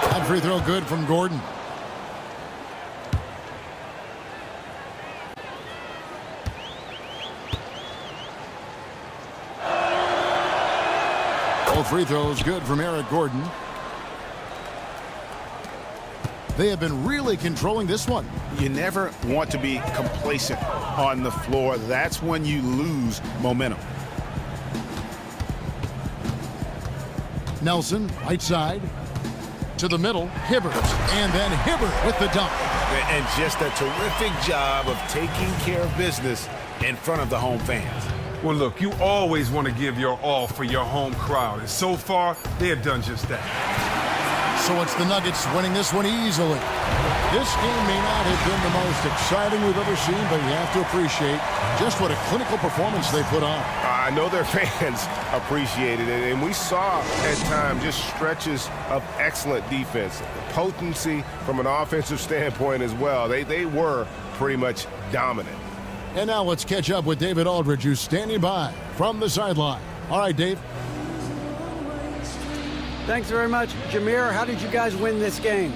That free throw good from Gordon. Both free throws good from Eric Gordon. They have been really controlling this one. You never want to be complacent on the floor. That's when you lose momentum. Nelson, right side. To the middle, Hibbert. And then Hibbert with the dunk. And just a terrific job of taking care of business in front of the home fans. Well, look, you always want to give your all for your home crowd, and so far, they have done just that. So it's the Nuggets winning this one easily. This game may not have been the most exciting we've ever seen, but you have to appreciate just what a clinical performance they put on. I know their fans appreciated it, and we saw at times just stretches of excellent defense. Potency from an offensive standpoint as well. They were pretty much dominant. And now let's catch up with David Aldridge, who's standing by from the sideline. All right, Dave. Thanks very much. Jameer, how did you guys win this game?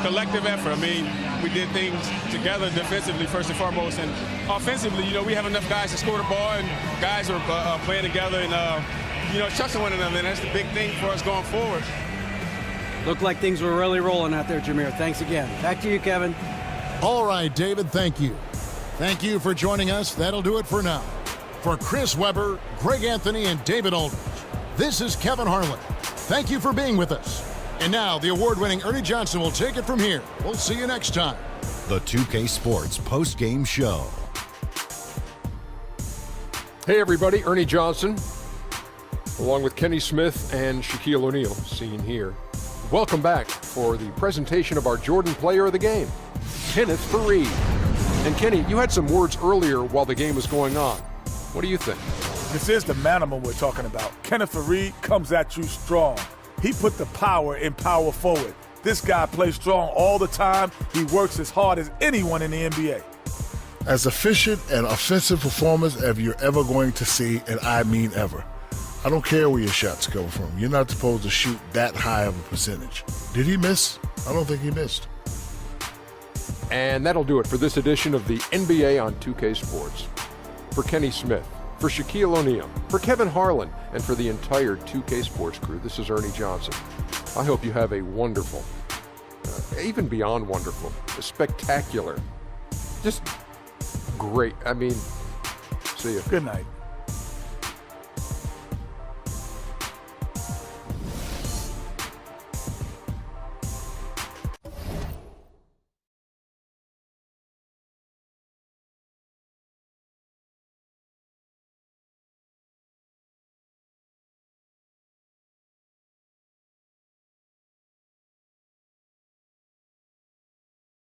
Collective effort. I mean, we did things together defensively first and foremost, and offensively, you know, we have enough guys to score the ball, and guys are playing together and, you know, trusting one another, and that's the big thing for us going forward. Looked like things were really rolling out there, Jameer. Thanks again. Back to you, Kevin. All right, David, thank you. Thank you for joining us. That'll do it for now. For Chris Webber, Greg Anthony, and David Aldridge, this is Kevin Harlan. Thank you for being with us. And now the award-winning Ernie Johnson will take it from here. We'll see you next time. The 2K Sports post-game show. Hey everybody, Ernie Johnson, along with Kenny Smith and Shaquille O'Neal, seen here. Welcome back for the presentation of our Jordan Player of the Game, Kenneth Faried. And Kenny, you had some words earlier while the game was going on. What do you think? This is the manimal we're talking about. Kenneth Faried comes at you strong. He put the power in power forward. This guy plays strong all the time. He works as hard as anyone in the NBA. As efficient and offensive performance as you're ever going to see, and I mean ever. I don't care where your shots come from. You're not supposed to shoot that high of a percentage. Did he miss? I don't think he missed. And that'll do it for this edition of the NBA on 2K Sports. For Kenny Smith, for Shaquille O'Neal, for Kevin Harlan, and for the entire 2K Sports crew, this is Ernie Johnson. I hope you have a wonderful, even beyond wonderful, spectacular, just great. I mean, see you. Good night.